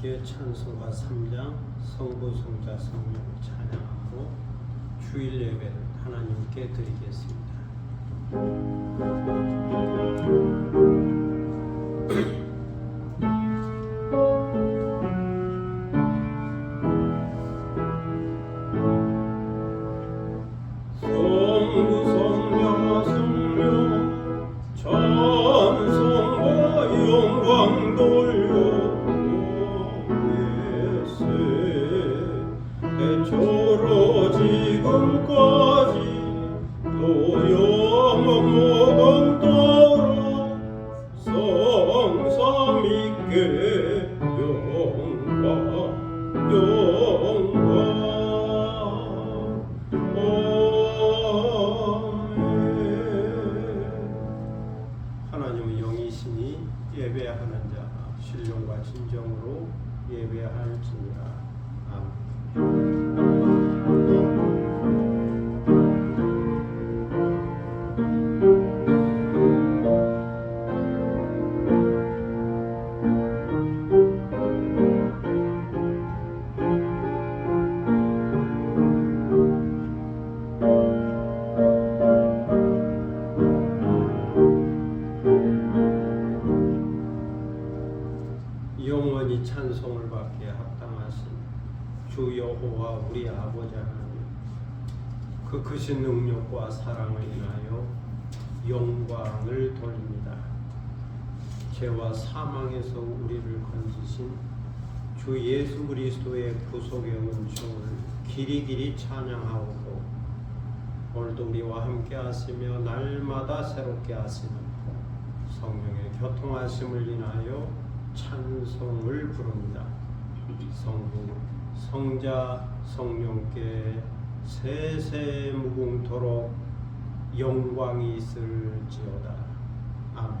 함께 찬송가 3장 성부 성자 성령을 찬양하고 주일 예배를 하나님께 드리겠습니다. 하나님은 영이시니 예배하는 자 신령과 진정으로 예배할지니라. 아멘. 영원히 찬송을 받기에 합당하신 주 여호와 우리 아버지 하나님, 그 크신 능력과 사랑을 인하여 영광을 돌립니다. 죄와 사망에서 우리를 건지신 주 예수 그리스도의 구속의 은총을 길이길이 찬양하오고, 오늘도 우리와 함께 하시며 날마다 새롭게 하시는 성령의 교통하심을 인하여 찬송을 부릅니다. 성부, 성자, 성령께 세세 무궁토록 영광이 있을지어다. 아멘.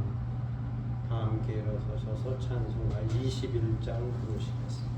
다 함께 일어서셔서 찬송가 21장 부르시겠습니다.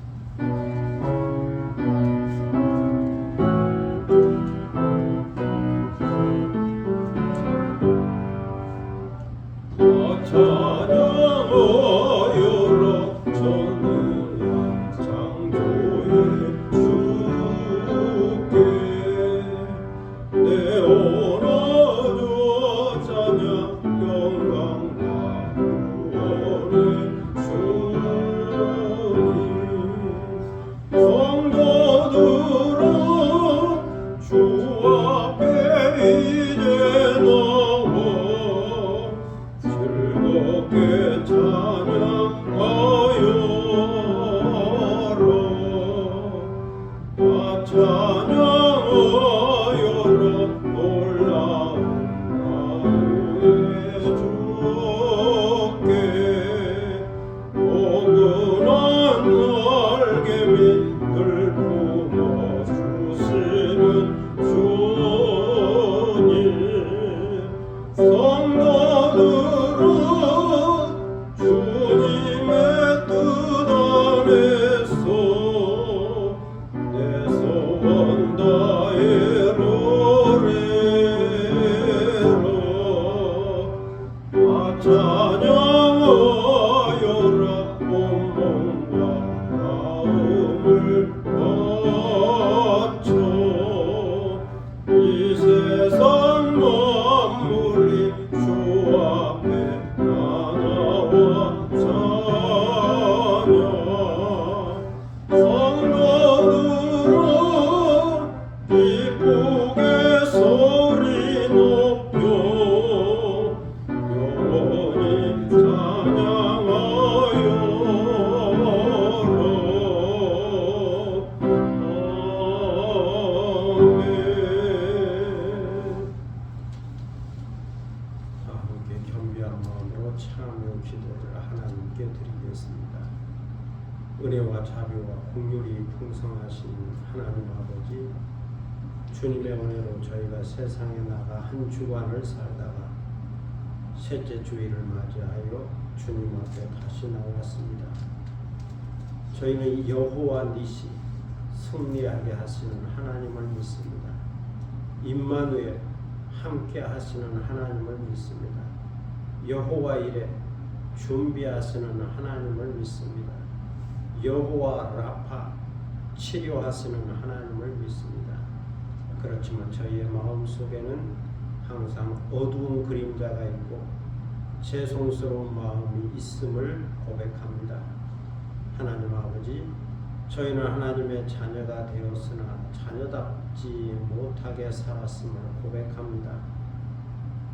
은혜와 자비와 긍휼이 풍성하신 하나님 아버지, 주님의 은혜로 저희가 세상에 나가 한 주간을 살다가 셋째 주일을 맞이하여 주님 앞에 다시 나왔습니다. 저희는 여호와 니시, 승리하게 하시는 하나님을 믿습니다. 임마누엘, 함께 하시는 하나님을 믿습니다. 여호와 이레, 준비하시는 하나님을 믿습니다. 여호와 라파 치료하시는 하나님을 믿습니다. 그렇지만 저희의 마음속에는 항상 어두운 그림자가 있고 죄송스러운 마음이 있음을 고백합니다. 하나님 아버지, 저희는 하나님의 자녀가 되었으나 자녀답지 못하게 살았음을 고백합니다.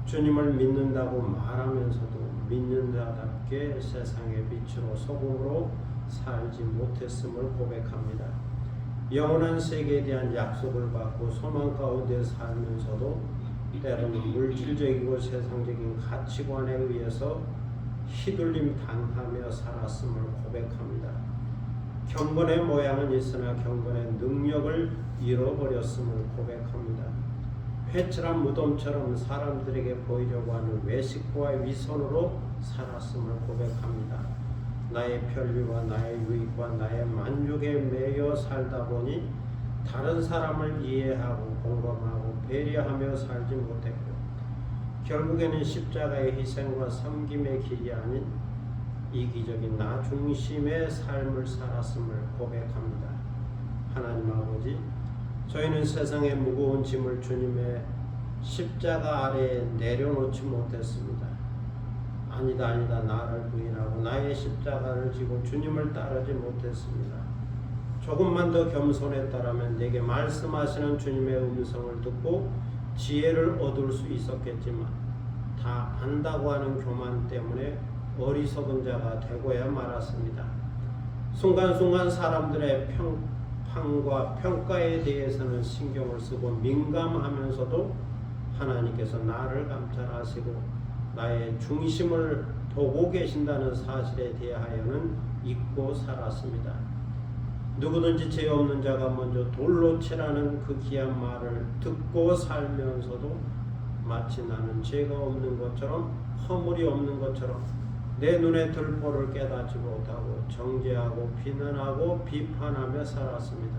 주님을 믿는다고 말하면서도 믿는 자답게 세상의 빛으로 소금으로 살지 못했음을 고백합니다. 영원한 세계에 대한 약속을 받고 소망 가운데 살면서도 때로는 물질적이고 세상적인 가치관에 의해서 휘둘림 당하며 살았음을 고백합니다. 경건의 모양은 있으나 경건의 능력을 잃어버렸음을 고백합니다. 회칠한 무덤처럼 사람들에게 보이려고 하는 외식과 위선으로 살았음을 고백합니다. 나의 편리와 나의 유익과 나의 만족에 매여 살다 보니 다른 사람을 이해하고 공감하고 배려하며 살지 못했고 결국에는 십자가의 희생과 섬김의 길이 아닌 이기적인 나 중심의 삶을 살았음을 고백합니다. 하나님 아버지, 저희는 세상의 무거운 짐을 주님의 십자가 아래에 내려놓지 못했습니다. 아니다 나를 부인하고 나의 십자가를 지고 주님을 따르지 못했습니다. 조금만 더 겸손했다라면 내게 말씀하시는 주님의 음성을 듣고 지혜를 얻을 수 있었겠지만 다 안다고 하는 교만 때문에 어리석은 자가 되고야 말았습니다. 순간순간 사람들의 평판과 평가에 대해서는 신경을 쓰고 민감하면서도 하나님께서 나를 감찰하시고 나의 중심을 보고 계신다는 사실에 대하여는 잊고 살았습니다. 누구든지 죄 없는 자가 먼저 돌로 치라는 그 귀한 말을 듣고 살면서도 마치 나는 죄가 없는 것처럼 허물이 없는 것처럼 내 눈에 들보를 깨닫지 못하고 정죄하고 비난하고 비판하며 살았습니다.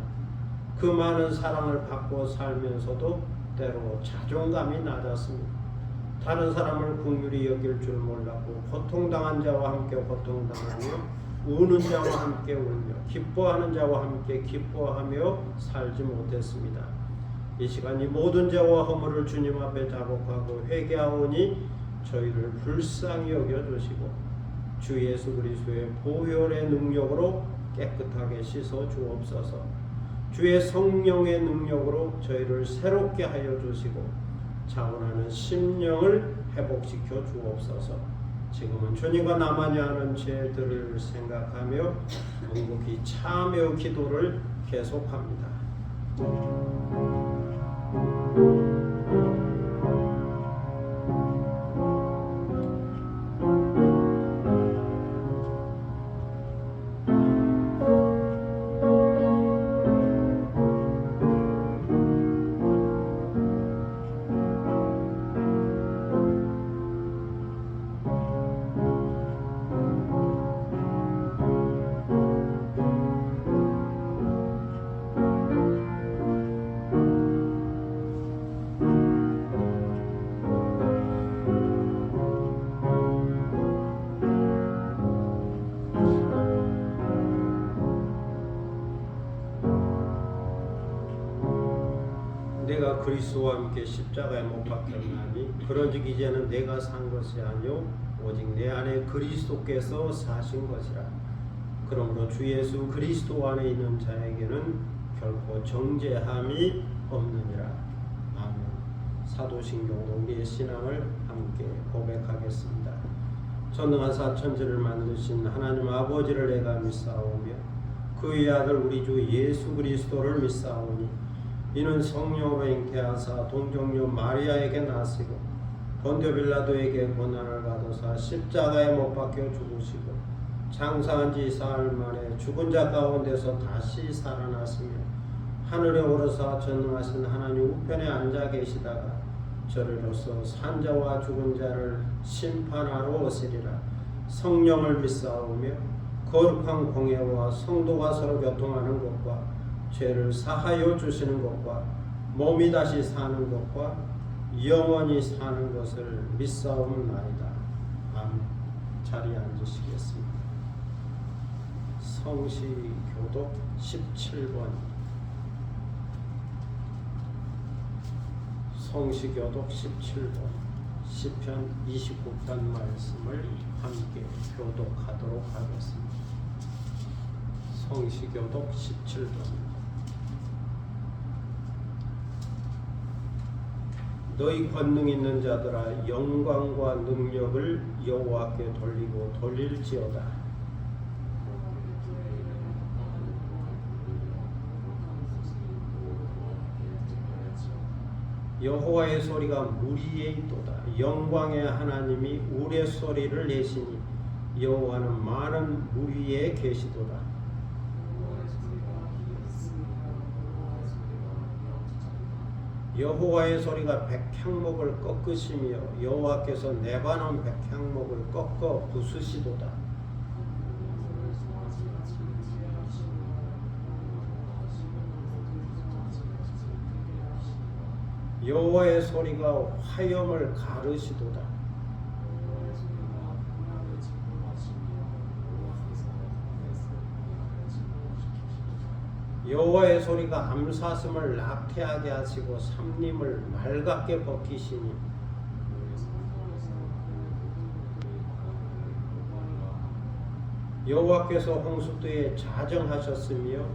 그 많은 사랑을 받고 살면서도 때로 자존감이 낮았습니다. 다른 사람을 긍휼히 여길 줄 몰랐고 고통당한 자와 함께 고통당하며 우는 자와 함께 울며 기뻐하는 자와 함께 기뻐하며 살지 못했습니다. 이 시간 이 모든 죄와 허물을 주님 앞에 자복하고 회개하오니 저희를 불쌍히 여겨주시고 주 예수 그리스도의 보혈의 능력으로 깨끗하게 씻어 주옵소서. 주의 성령의 능력으로 저희를 새롭게 하여 주시고 자원하는 심령을 회복시켜 주옵소서. 지금은 주님과 나만이 하는 죄들을 생각하며 궁극히 참여 기도를 계속합니다. 내가 그리스도와 함께 십자가에 못 박혔나니 그런즉 이제는 내가 산 것이 아니요 오직 내 안에 그리스도께서 사신 것이라. 그러므로 주 예수 그리스도 안에 있는 자에게는 결코 정죄함이 없느니라. 아멘. 사도신경으로 우리의 신앙을 함께 고백하겠습니다. 전능한 사천지를 만드신 하나님 아버지를 내가 믿사오며 그의 아들 우리 주 예수 그리스도를 믿사오니 이는 성령으로 잉태하사 동정녀 마리아에게 나시고 본디오 빌라도에게 고난을 받으사 십자가에 못 박혀 죽으시고 장사한 지 사흘 만에 죽은 자 가운데서 다시 살아나시며 하늘에 오르사 전능하신 하나님 우편에 앉아 계시다가 저리로서 산자와 죽은 자를 심판하러 오시리라. 성령을 믿사오며 거룩한 공예와 성도가 서로 교통하는 것과 죄를 사하여 주시는 것과 몸이 다시 사는 것과 영원히 사는 것을 믿사옵나이다. 아멘. 자리에 앉으시겠습니다. 성시교독 17번. 성시교독 17번. 시편 29편 말씀을 함께 교독하도록 하겠습니다. 성시교독 17번. 너희 권능 있는 자들아, 영광과 능력을 여호와께 돌리고 돌릴지어다. 여호와의 소리가 물 위에 있도다. 영광의 하나님이 우레소리를 내시니 여호와는 많은 물 위에 계시도다. 여호와의 소리가 백향목을 꺾으시며 여호와께서 내관한 백향목을 꺾어 부수시도다. 여호와의 소리가 화염을 가르시도다. 여호와의 소리가 암사슴을 낙태하게 하시고 삼림을 맑게 벗기시니 여호와께서 홍수도에 자정하셨으며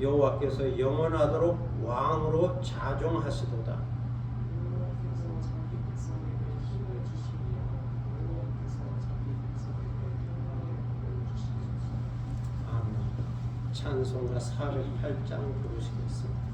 여호와께서 영원하도록 왕으로 자종하시도다. 찬송가 408장 부르시겠습니다.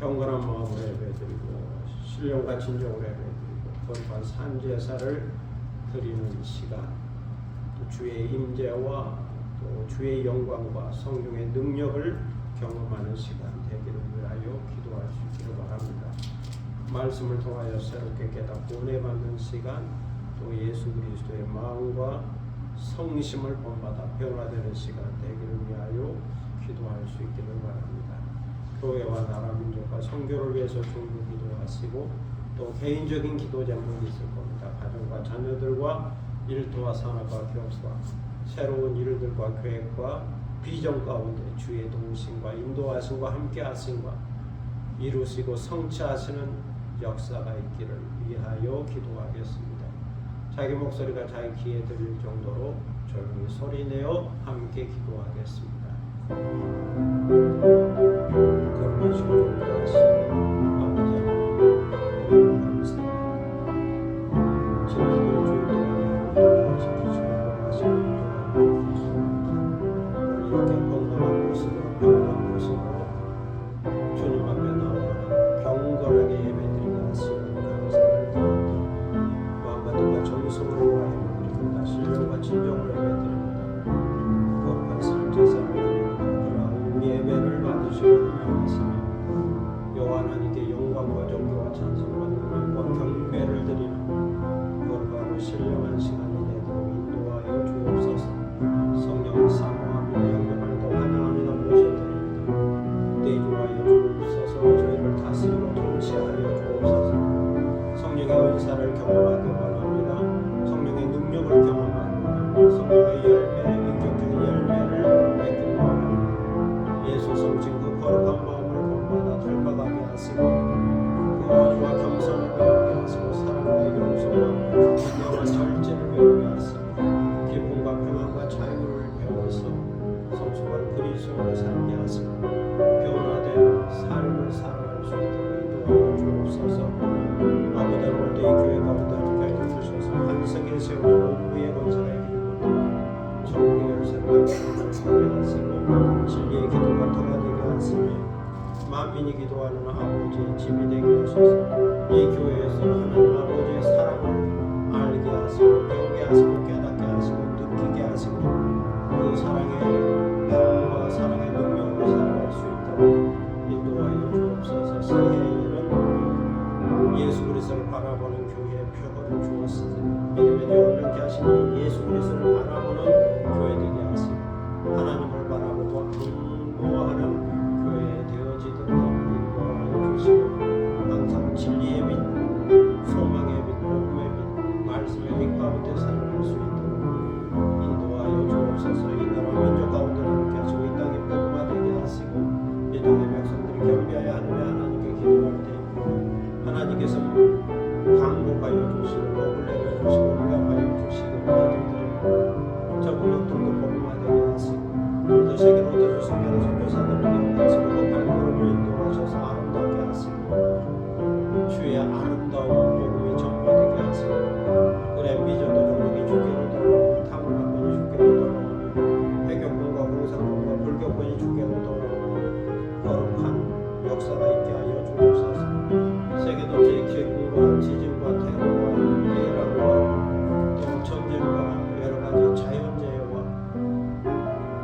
경건한 마음으로 예배드리고 신령과 진정으로 예배드리고 거룩한 산제사를 드리는 시간, 또 주의 임재와 또 주의 영광과 성령의 능력을 경험하는 시간 되기를 위하여 기도할 수 있기를 바랍니다. 말씀을 통하여 새롭게 깨닫고 은혜 받는 시간, 또 예수 그리스도의 마음과 성심을 본받아 변화되는 시간 되기를 위하여 기도할 수 있기를 바랍니다. 교회와 나라 민족과 선교를 위해서 중보 기도하시고 또 개인적인 기도 제목이 있을 겁니다. 가정과 자녀들과 일터와 산업과 기업과 새로운 일들과 계획과 비전 가운데 주의 도우심과 인도하심과 함께하심과 이루시고 성취하시는 역사가 있기를 위하여 기도하겠습니다. 자기 목소리가 자기 귀에 들릴 정도로 조용히 소리내어 함께 기도하겠습니다. 그러시고 존귀하신 아버지 하나님 감사합니다. 지난주 주일동안 지키시고 하시는 이렇게 건강한 모습으로 평안한 모습으로 주님 앞에 나와 경건하게 예배드리게 하시는 감사를 드립니다. 마음과 뜻과 정성으로 예배드립니다. 신령과 진정으로 예배드립니다. 거룩한 삶제사를 드립니다. 그러나 우리 예배를 받으시고 응답하시며 여호와 하나님께 영광과 존귀와 찬송과 능력과 경배를 드리는 거룩하고 신령한 시간이 되도록 인도하여 주옵소서. 성령을 사모합니다. 영접합니다. 환영합니다. 모셔드립니다. 내주하여 주옵소서. 저희를 다스리고 통치하여 주옵소서. 성령의 은사를 경험하기 원합니다. 성령의 능력을 경험하기 원합니다. 성령의 열매, 인격적인 열매를 맺기 원합니다. 예수 성진 그 거룩한 마음을 본받아 닮아가게 하시고 그 원과 겸손을 배우게 하시고 사랑과 용서와 진정한 절제를 배우게 하시고 기쁨과 평안과 자유를 배워서 성숙한 그리스도로 살게 하시고 변화된 삶을 살아갈 수 있도록 인도하여 주옵소서. 아버지 오늘도 이 교회 가운데 함께 해주셔서 반석에 세우고 오부의 건설에 이르고 천국의 열쇠를 함께 하시고 진리의 기도가 터가 되게 하시며 만민이 기도하는 아버지의 집이 되게 하소서. 이 교회에서 하나님 아버지의 사랑을 알게 하시고 배우게 하시고 깨닫게 하시고 느끼게 하시고 그 사랑의 힘과 사랑의 능력으로 살아갈 수 있도록 인도하여 주옵소서. 새해에는 예수 그리스도를 바라보는 교회의 표어를 주었으니 믿음의 영병케 하시니 예수 그리스도를 바라보는 교회 되게 하시고 하나님을 바라보고 공부하는 교회 되어지도록 인도하여 주시고 항상 진리의 빛, 소망의 빛, 복음의 빛, 말씀의 빛 가운데 살아갈 수 있도록 인도하여 주옵소서. 이 나라 민족 가운데 함께 하시고 이 땅에 복음화 되게 하시고 이 땅의 백성들이 경배하여 하나님께 기도할 때 하나님께서 강복하여 주시고 복을 내려주시고 응답하여 주시고 기도드리고 저국력들도 복음화되게 하시고 또 세계로 얻어주 성경의 선교사들을 기록하시고 그 발걸음을 인도하셔서 아름답게 하시고 주의 아름다운 복음이 전파되게 하시고 그래 미전도 종족이 주께로 돌아오고 타문화권이 주께로 돌아오고 배교권과 공산권과 불교권이 주께로 돌아오고 거룩한 역사가 있게 하여 주옵소서. 세계도 제7국과 지진과 테러와 내란과 또 전쟁과 여러가지 자연재해와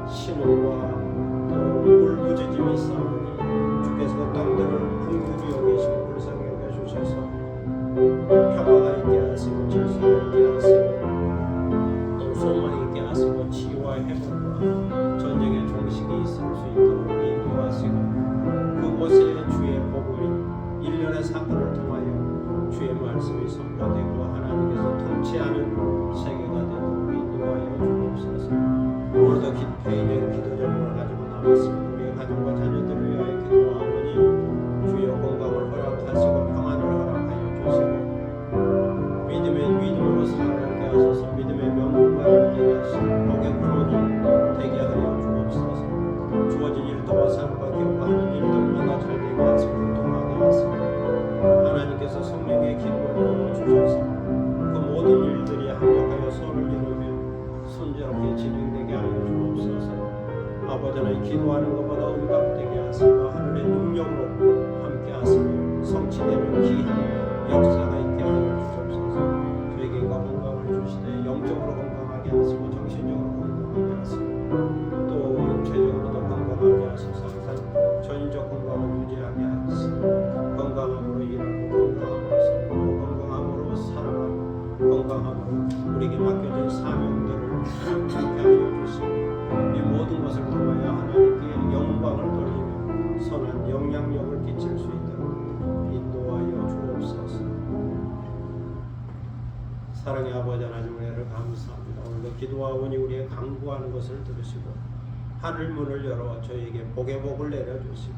신혼과 또 울부짖음이 있사오니 주께서 그 땅들을 긍휼히 여기시고 불쌍히 여겨주셔서 평화가 있게 하시고 질서가 있게 하시고 또 소망이 있게 하시고 치유와 회복과 전쟁의 종식이 있을 수 있도록 인도하시고 그곳에 주의 복음이 일련의 사건을 통하여 주의 말씀이 선포되고 하나님께서 통치하는 세계가 되도록 인도하여 주옵소서. 오늘도 개인적인 기도 제목을 가지고 나왔습니다. 우리의 가정과 자녀들을 위하여 기도하오니 주여 건강을 허락하시고 평안을 허락하여 주시고 믿음으로 살게 하소서. 믿음의 명분만을 되게 하시고 복의 근원이 되게 하여 주옵소서. 주어진 일터와 삶과 기업과 하는 일들마다 잘 되게 하시고 통하게 하시고 하나님께서 성령의 기름을 부어주셔서 그 모든 일들이 합력하여 선을 이루며 순조롭게 진행되게 하여 주옵소서. 아버지 하나님 기도하는 것보다 응답되게 하시고 하늘의 능력으로 함께 하시며 성취되는 귀한 역사가 있게 하여 주옵소서. 저에게 건강을 주시되 영적으로 건강하게 하시고 정신적으로 건강하게 하시고 또 육체적으로도 건강하게 하소서. 항상 기도하오니 우리의 간구하는 것을 들으시고 하늘 문을 열어 저에게 복의 복을 내려주시고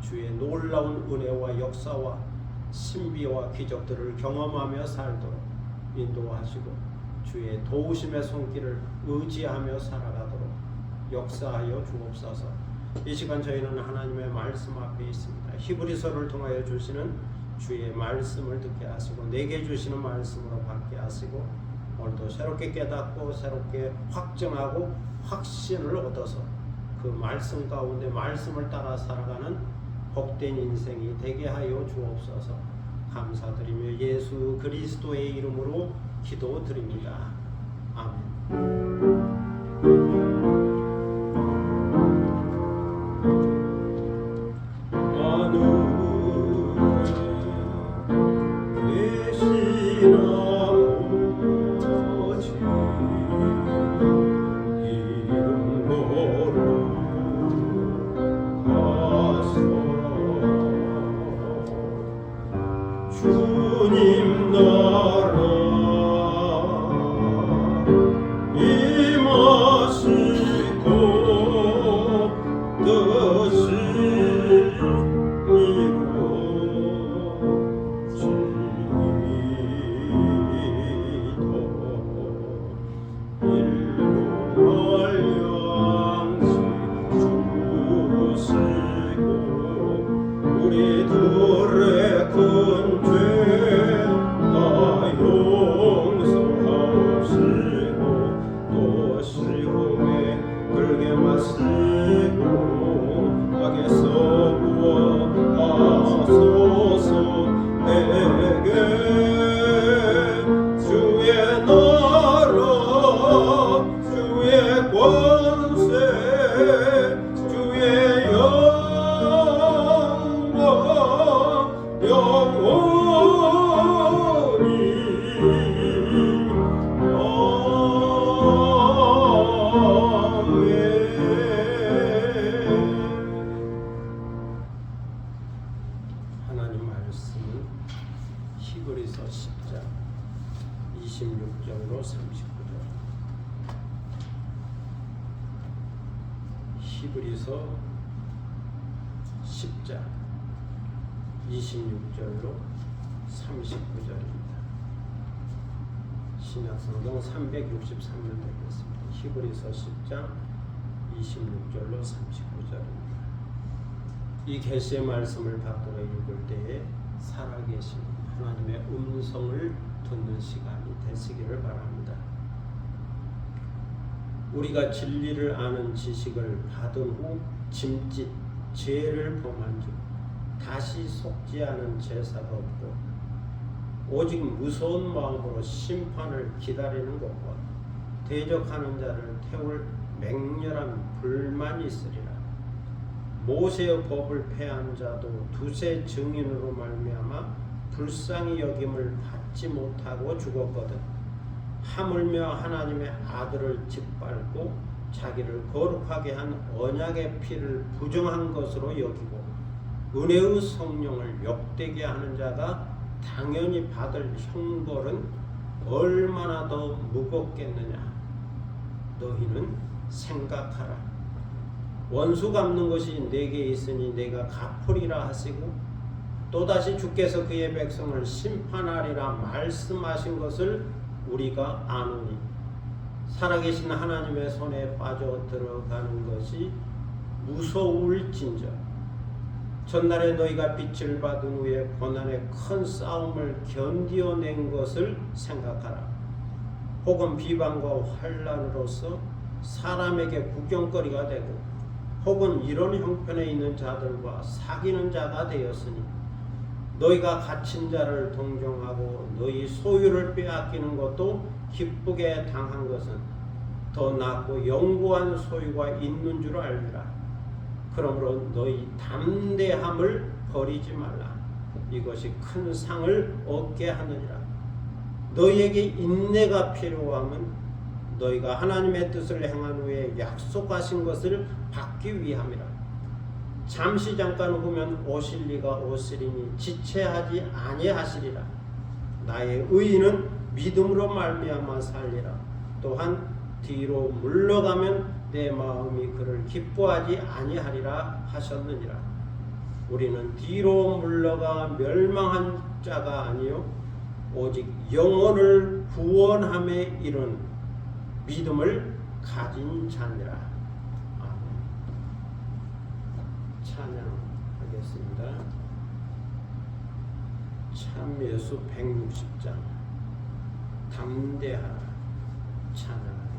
주의 놀라운 은혜와 역사와 신비와 기적들을 경험하며 살도록 인도하시고 주의 도우심의 손길을 의지하며 살아가도록 역사하여 주옵소서. 이 시간 저희는 하나님의 말씀 앞에 있습니다. 히브리서를 통하여 주시는 주의 말씀을 듣게 하시고 내게 주시는 말씀으로 받게 하시고 오늘도 새롭게 깨닫고 새롭게 확증하고 확신을 얻어서 그 말씀 가운데 말씀을 따라 살아가는 복된 인생이 되게 하여 주옵소서. 감사드리며 예수 그리스도의 이름으로 기도드립니다. 아멘. 주님 나라 임하시고 뜻이 이루어지도록 일용할 양식 주시고 우리들의 큰 죄 다 용서하옵시고 또 시험에 들게 마시고 악에서 구원하소서. 내게 주의 나라 주의 권세 주의 영광 영원히 아멘. 하나님 말씀은 히브리서 10장 26절로 39절. 히브리서 10장 26절로 39절입니다. 신약성경 363면 되겠습니다. 히브리서 10장 26절로 39절입니다. 이 계시의 말씀을 받들어 읽을 때에 살아계신 하나님의 음성을 듣는 시간이 되시기를 바랍니다. 우리가 진리를 아는 지식을 받은 후 짐짓 죄를 범한 즉 다시 속지 않은 제사가 없고 오직 무서운 마음으로 심판을 기다리는 것과 대적하는 자를 태울 맹렬한 불만이 있으리라. 모세의 법을 폐한 자도 두세 증인으로 말미암아 불쌍히 여김을 받지 못하고 죽었거든. 하물며 하나님의 아들을 짓밟고 자기를 거룩하게 한 언약의 피를 부정한 것으로 여기고 은혜의 성령을 욕되게 하는 자가 당연히 받을 형벌은 얼마나 더 무겁겠느냐. 너희는 생각하라. 원수 갚는 것이 내게 있으니 내가 갚으리라 하시고 또다시 주께서 그의 백성을 심판하리라 말씀하신 것을 우리가 아노니 살아계신 하나님의 손에 빠져 들어가는 것이 무서울진저 전날에 너희가 빛을 받은 후에 고난의 큰 싸움을 견디어낸 것을 생각하라. 혹은 비방과 환난으로서 사람에게 구경거리가 되고 혹은 이런 형편에 있는 자들과 사귀는 자가 되었으니 너희가 갇힌 자를 동정하고 너희 소유를 빼앗기는 것도 기쁘게 당한 것은 더 낫고 영구한 소유가 있는 줄 알리라. 그러므로 너희 담대함을 버리지 말라. 이것이 큰 상을 얻게 하느니라. 너희에게 인내가 필요함은 너희가 하나님의 뜻을 행한 후에 약속하신 것을 받기 위함이라. 잠시 잠깐 후면 오실 리가 오시리니 지체하지 아니하시리라. 나의 의인은 믿음으로 말미암아 살리라. 또한 뒤로 물러가면 내 마음이 그를 기뻐하지 아니하리라 하셨느니라. 우리는 뒤로 물러가 멸망한 자가 아니요 오직 영혼을 구원함에 이른 믿음을 가진 자니라. 아멘. 찬양하겠습니다. 참예수 160장 담대하라 찬양하겠습니다.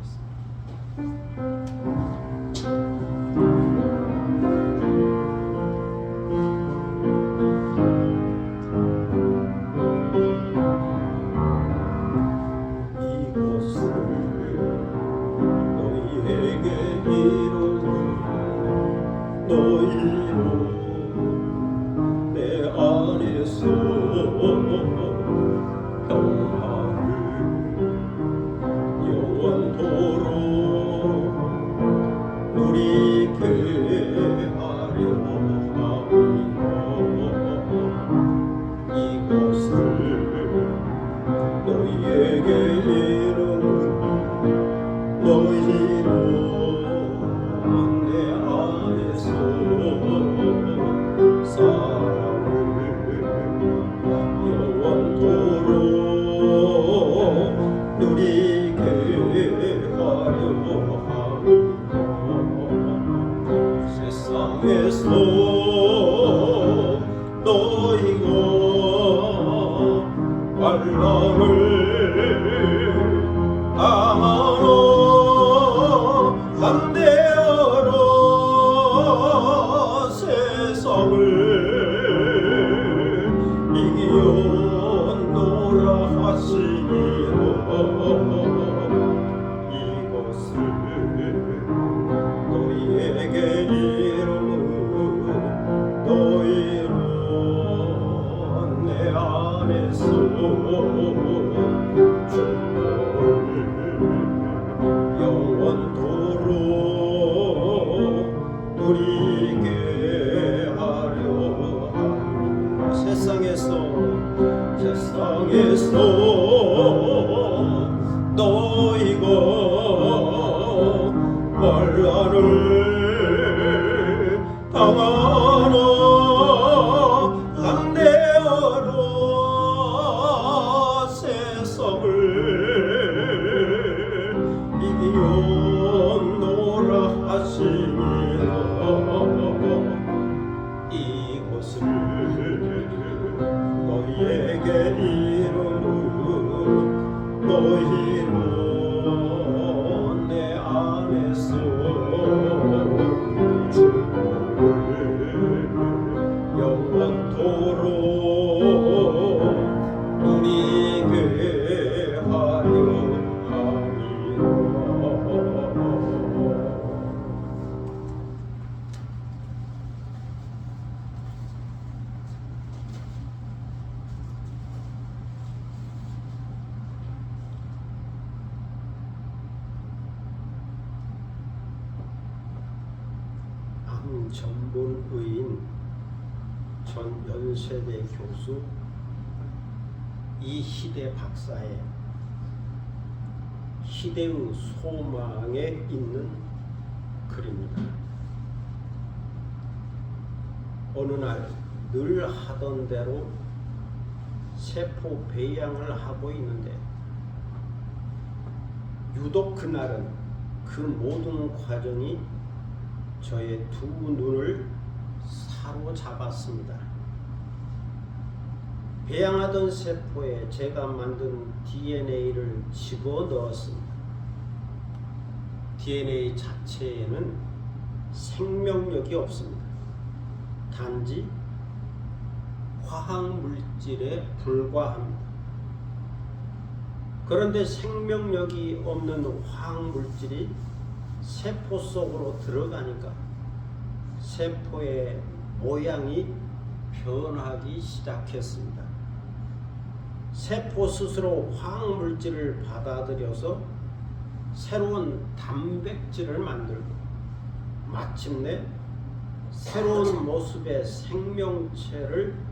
전문 의인 전 연세대 교수 이희대 박사의 희대의 소망에 있는 글입니다. 어느 날 늘 하던 대로 세포 배양을 하고 있는데 유독 그날은 그 모든 과정이 저의 두 눈을 사로잡았습니다. 배양하던 세포에 제가 만든 DNA를 집어넣었습니다. DNA 자체에는 생명력이 없습니다. 단지 화학물질에 불과합니다. 그런데 생명력이 없는 화학물질이 세포 속으로 들어가니까 세포의 모양이 변하기 시작했습니다. 세포 스스로 화학물질을 받아들여서 새로운 단백질을 만들고 마침내 새로운 모습의 생명체를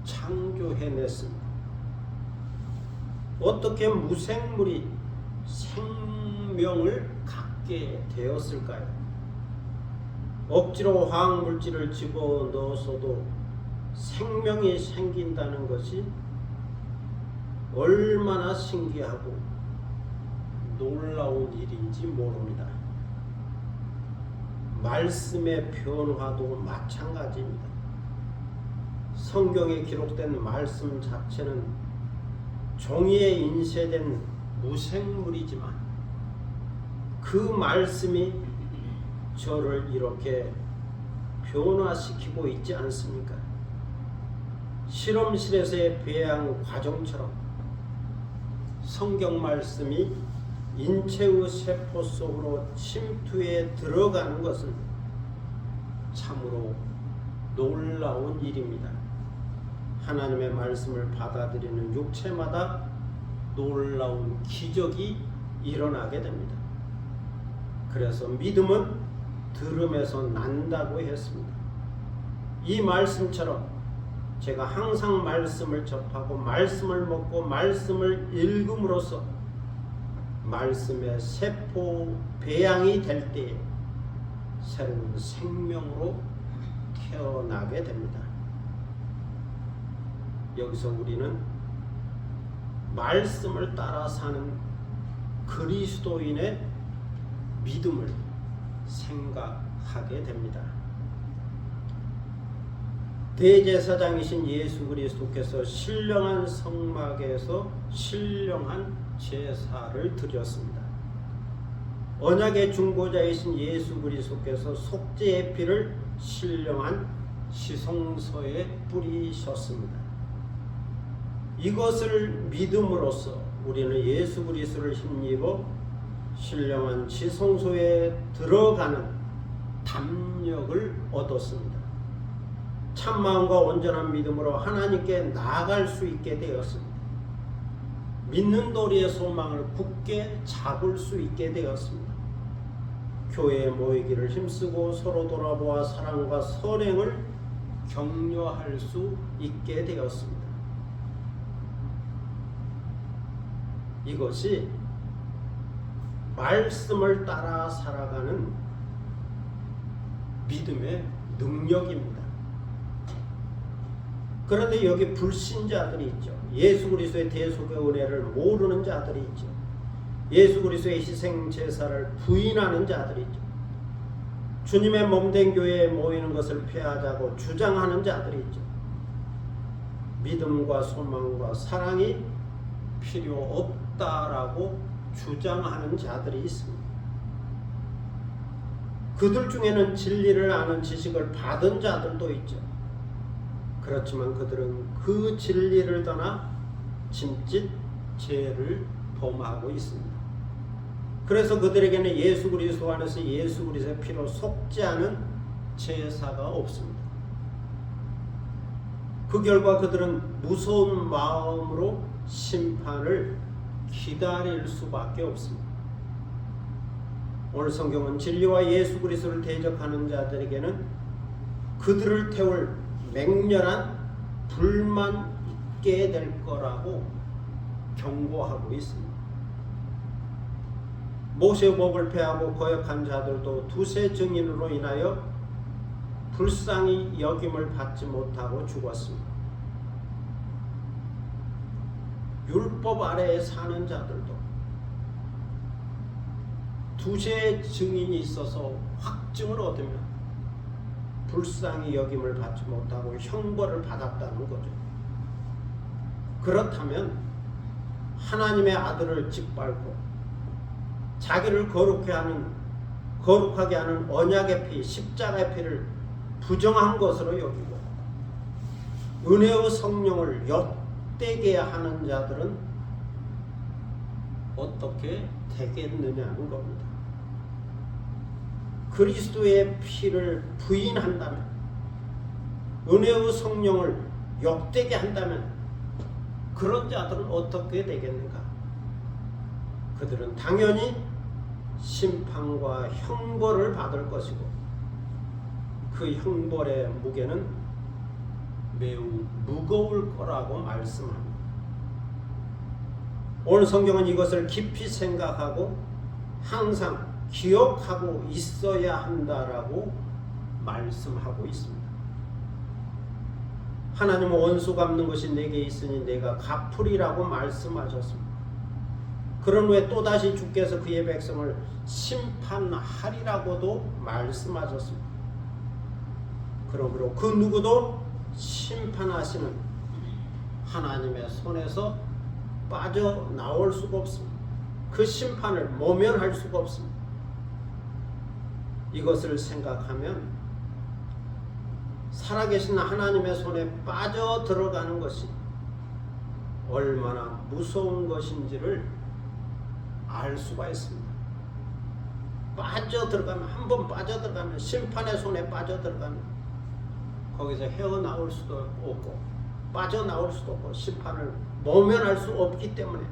창조해냈습니다. 어떻게 무생물이 생명체가 생명을 갖게 되었을까요? 억지로 화학물질을 집어넣어서도 생명이 생긴다는 것이 얼마나 신기하고 놀라운 일인지 모릅니다. 말씀의 변화도 마찬가지입니다. 성경에 기록된 말씀 자체는 종이에 인쇄된 무생물이지만 그 말씀이 저를 이렇게 변화시키고 있지 않습니까? 실험실에서의 배양 과정처럼 성경 말씀이 인체의 세포 속으로 침투해 들어가는 것은 참으로 놀라운 일입니다. 하나님의 말씀을 받아들이는 육체마다 놀라운 기적이 일어나게 됩니다. 그래서 믿음은 들음에서 난다고 했습니다. 이 말씀처럼 제가 항상 말씀을 접하고 말씀을 먹고 말씀을 읽음으로써 말씀의 세포 배양이 될 때에 새로운 생명으로 태어나게 됩니다. 여기서 우리는 말씀을 따라 사는 그리스도인의 믿음을 생각하게 됩니다. 대제사장이신 예수 그리스도께서 신령한 성막에서 신령한 제사를 드렸습니다. 언약의 중보자이신 예수 그리스도께서 속죄의 피를 신령한 지성소에 뿌리셨습니다. 이것을 믿음으로써 우리는 예수 그리스도를 힘입어 신령한 지성소에 들어가는 담력을 얻었습니다. 참마음과 온전한 믿음으로 하나님께 나아갈 수 있게 되었습니다. 믿는 도리의 소망을 굳게 잡을 수 있게 되었습니다. 교회에 모이기를 힘쓰고 서로 돌아보아 사랑과 선행을 격려할 수 있게 되었습니다. 이것이 말씀을 따라 살아가는 믿음의 능력입니다. 그런데 여기 불신자들이 있죠. 예수 그리스도의 대속의 은혜를 모르는 자들이 있죠. 예수 그리스도의 희생 제사를 부인하는 자들이 있죠. 주님의 몸된 교회에 모이는 것을 폐하자고 주장하는 자들이 있죠. 믿음과 소망과 사랑이 필요 없다라고 주장하는 자들이 있습니다. 그들 중에는 진리를 아는 지식을 받은 자들도 있죠. 그렇지만 그들은 그 진리를 떠나 짐짓 죄를 범하고 있습니다. 그래서 그들에게는 예수 그리스도 안에서 예수 그리스도의 피로 속죄하는 제사가 없습니다. 그 결과 그들은 무서운 마음으로 심판을 기다릴 수밖에 없습니다. 오늘 성경은 진리와 예수 그리스도를 대적하는 자들에게는 그들을 태울 맹렬한 불만 있게 될 거라고 경고하고 있습니다. 모세의 법을 폐하고 거역한 자들도 두세 증인으로 인하여 불쌍히 여김을 받지 못하고 죽었습니다. 율법 아래에 사는 자들도 두세 증인이 있어서 확증을 얻으면 불쌍히 여김을 받지 못하고 형벌을 받았다는 거죠. 그렇다면 하나님의 아들을 짓밟고 자기를 거룩하게 하는 언약의 피, 십자가의 피를 부정한 것으로 여기고 은혜의 성령을 엿되게 하는 자들은 어떻게 되겠느냐는 겁니다. 그리스도의 피를 부인한다면, 은혜의 성령을 엿되게 한다면 그런 자들은 어떻게 되겠는가? 그들은 당연히 심판과 형벌을 받을 것이고 그 형벌의 무게는 매우 무거울 거라고 말씀합니다. 오늘 성경은 이것을 깊이 생각하고 항상 기억하고 있어야 한다라고 말씀하고 있습니다. 하나님은 원수 갚는 것이 내게 있으니 내가 갚으리라고 말씀하셨습니다. 그런 후에 또다시 주께서 그의 백성을 심판하리라고도 말씀하셨습니다. 그러므로 그 누구도 심판하시는 하나님의 손에서 빠져나올 수가 없습니다. 그 심판을 모면할 수가 없습니다. 이것을 생각하면 살아계신 하나님의 손에 빠져 들어가는 것이 얼마나 무서운 것인지를 알 수가 있습니다. 빠져들어가면, 한번 빠져들어가면, 심판의 손에 빠져들어가면 거기서 헤어나올 수도 없고 빠져나올 수도 없고 심판을 모면할 수 없기 때문에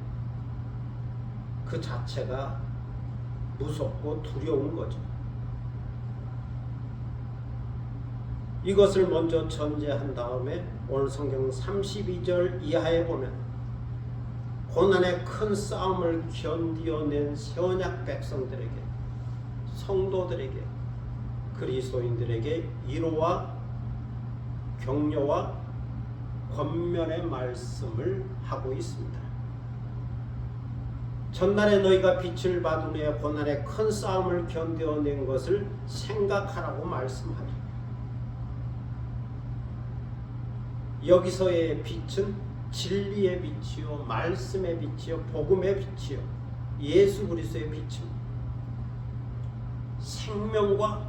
그 자체가 무섭고 두려운 거죠. 이것을 먼저 전제한 다음에 오늘 성경 32절 이하에 보면 고난의 큰 싸움을 견디어낸 새 언약 백성들에게, 성도들에게, 그리스도인들에게 위로와 격려와 권면의 말씀을 하고 있습니다. 전날에 너희가 빛을 받은 후에 고난의 큰 싸움을 견뎌낸 것을 생각하라고 말씀하죠. 여기서의 빛은 진리의 빛이요, 말씀의 빛이요, 복음의 빛이요, 예수 그리스도의 빛입니다. 생명과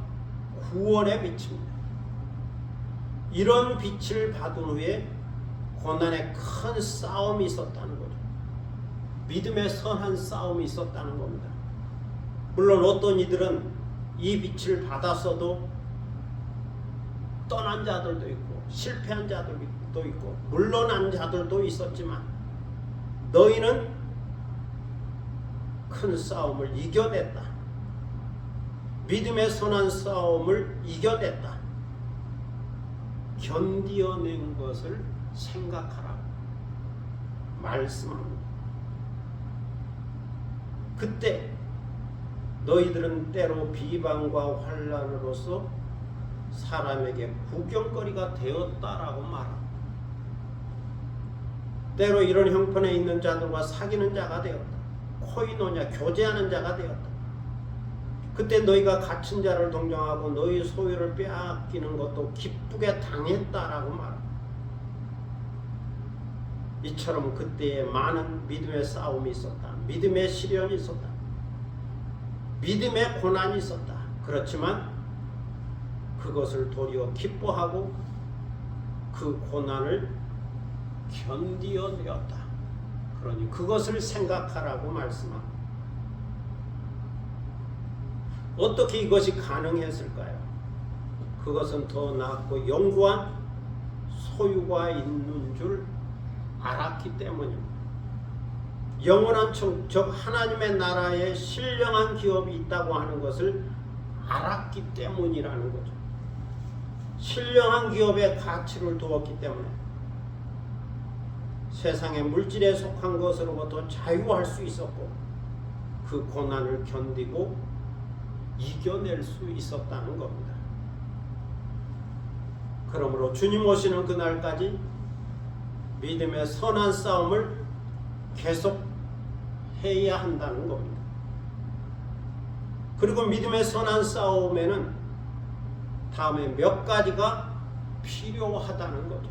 구원의 빛입니다. 이런 빛을 받은 후에 고난의 큰 싸움이 있었다는 거죠. 믿음의 선한 싸움이 있었다는 겁니다. 물론 어떤 이들은 이 빛을 받았어도 떠난 자들도 있고 실패한 자들도 있고 물러난 자들도 있었지만 너희는 큰 싸움을 이겨냈다. 믿음의 선한 싸움을 이겨냈다. 견디어낸 것을 생각하라고 말씀합니다. 그때 너희들은 때로 비방과 환난으로서 사람에게 구경거리가 되었다라고 말합니다. 때로 이런 형편에 있는 자들과 사귀는 자가 되었다. 코이노냐, 교제하는 자가 되었다. 그때 너희가 갇힌 자를 동정하고 너희 소유를 빼앗기는 것도 기쁘게 당했다라고 말합니다. 이처럼 그때에 많은 믿음의 싸움이 있었다. 믿음의 시련이 있었다. 믿음의 고난이 있었다. 그렇지만 그것을 도리어 기뻐하고 그 고난을 견디어내었다. 그러니 그것을 생각하라고 말씀합니다. 어떻게 이것이 가능했을까요? 그것은 더 낫고 영구한 소유가 있는 줄 알았기 때문입니다. 영원한 즉 하나님의 나라에 신령한 기업이 있다고 하는 것을 알았기 때문이라는 거죠. 신령한 기업의 가치를 두었기 때문에 세상의 물질에 속한 것으로부터 자유할 수 있었고 그 고난을 견디고 이겨낼 수 있었다는 겁니다. 그러므로 주님 오시는 그날까지 믿음의 선한 싸움을 계속 해야 한다는 겁니다. 그리고 믿음의 선한 싸움에는 다음에 몇 가지가 필요하다는 거죠.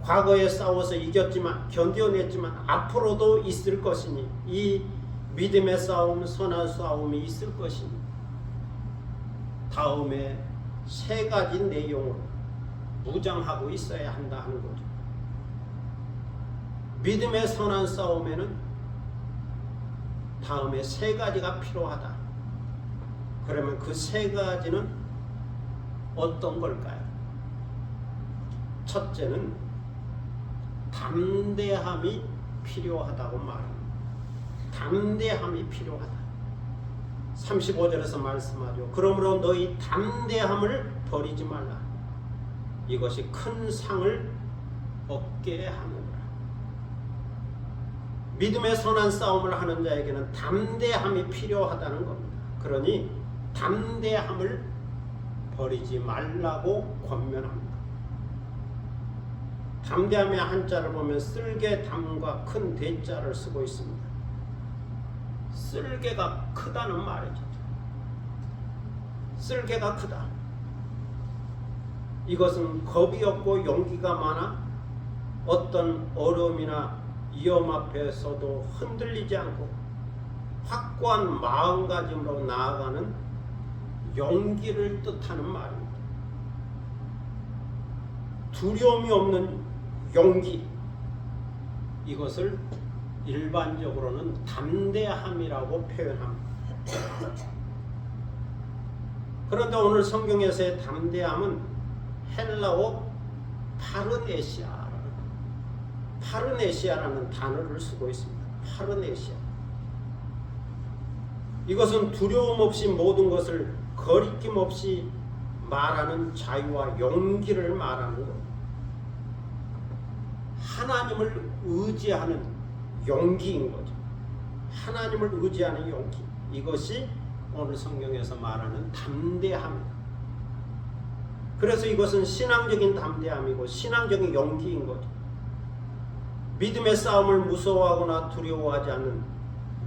과거에 싸워서 이겼지만 견뎌냈지만 앞으로도 있을 것이니 이 믿음의 싸움, 선한 싸움이 있을 것이니 다음에 세 가지 내용으로 무장하고 있어야 한다 하는 거죠. 믿음의 선한 싸움에는 다음에 세 가지가 필요하다. 그러면 그 세 가지는 어떤 걸까요? 첫째는 담대함이 필요하다고 말합니다. 담대함이 필요하다. 35절에서 말씀하죠. 그러므로 너희 담대함을 버리지 말라. 이것이 큰 상을 얻게 하느니라. 믿음의 선한 싸움을 하는 자에게는 담대함이 필요하다는 겁니다. 그러니 담대함을 버리지 말라고 권면합니다. 담대함의 한자를 보면 쓸개 담과 큰 대자를 쓰고 있습니다. 쓸개가 크다는 말이죠. 쓸개가 크다. 이것은 겁이 없고 용기가 많아 어떤 어려움이나 위험 앞에서도 흔들리지 않고 확고한 마음가짐으로 나아가는 용기를 뜻하는 말입니다. 두려움이 없는 용기, 이것을 일반적으로는 담대함이라고 표현합니다. 그런데 오늘 성경에서의 담대함은 헬라어 파르네시아라는 단어를 쓰고 있습니다. 파르네시아. 이것은 두려움 없이 모든 것을 거리낌 없이 말하는 자유와 용기를 말하는 겁니다. 하나님을 의지하는 용기인 거죠. 하나님을 의지하는 용기. 이것이 오늘 성경에서 말하는 담대함입니다. 그래서 이것은 신앙적인 담대함이고 신앙적인 용기인 거죠. 믿음의 싸움을 무서워하거나 두려워하지 않는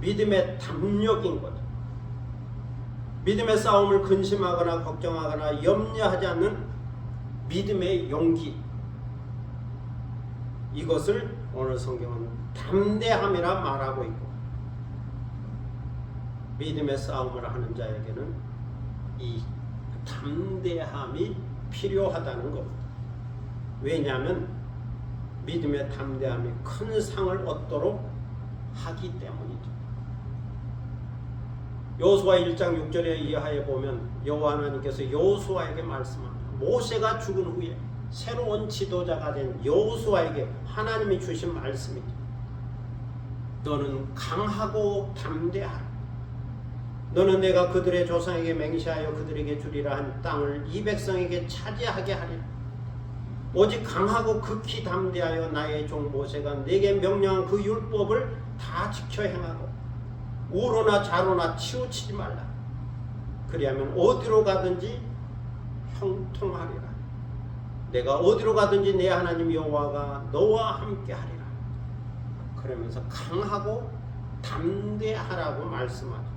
믿음의 담력인 거죠. 믿음의 싸움을 근심하거나 걱정하거나 염려하지 않는 믿음의 용기. 이것을 오늘 성경은 담대함이라 말하고 있고, 믿음의 싸움을 하는 자에게는 이 담대함이 필요하다는 겁니다. 왜냐하면 믿음의 담대함이 큰 상을 얻도록 하기 때문이죠. 여호수아 1장 6절에 이하에 보면 여호와 하나님께서 여호수아에게 말씀합니다. 모세가 죽은 후에 새로운 지도자가 된 여호수아에게 하나님이 주신 말씀이죠. 너는 강하고 담대하라. 너는 내가 그들의 조상에게 맹세하여 그들에게 주리라 한 땅을 이 백성에게 차지하게 하리라. 오직 강하고 극히 담대하여 나의 종 모세가 내게 명령한 그 율법을 다 지켜 행하고 우로나 좌로나 치우치지 말라. 그리하면 어디로 가든지 형통하리라. 내가 어디로 가든지 내 하나님 여호와가 너와 함께 하리라. 그러면서 강하고 담대하라고 말씀하죠.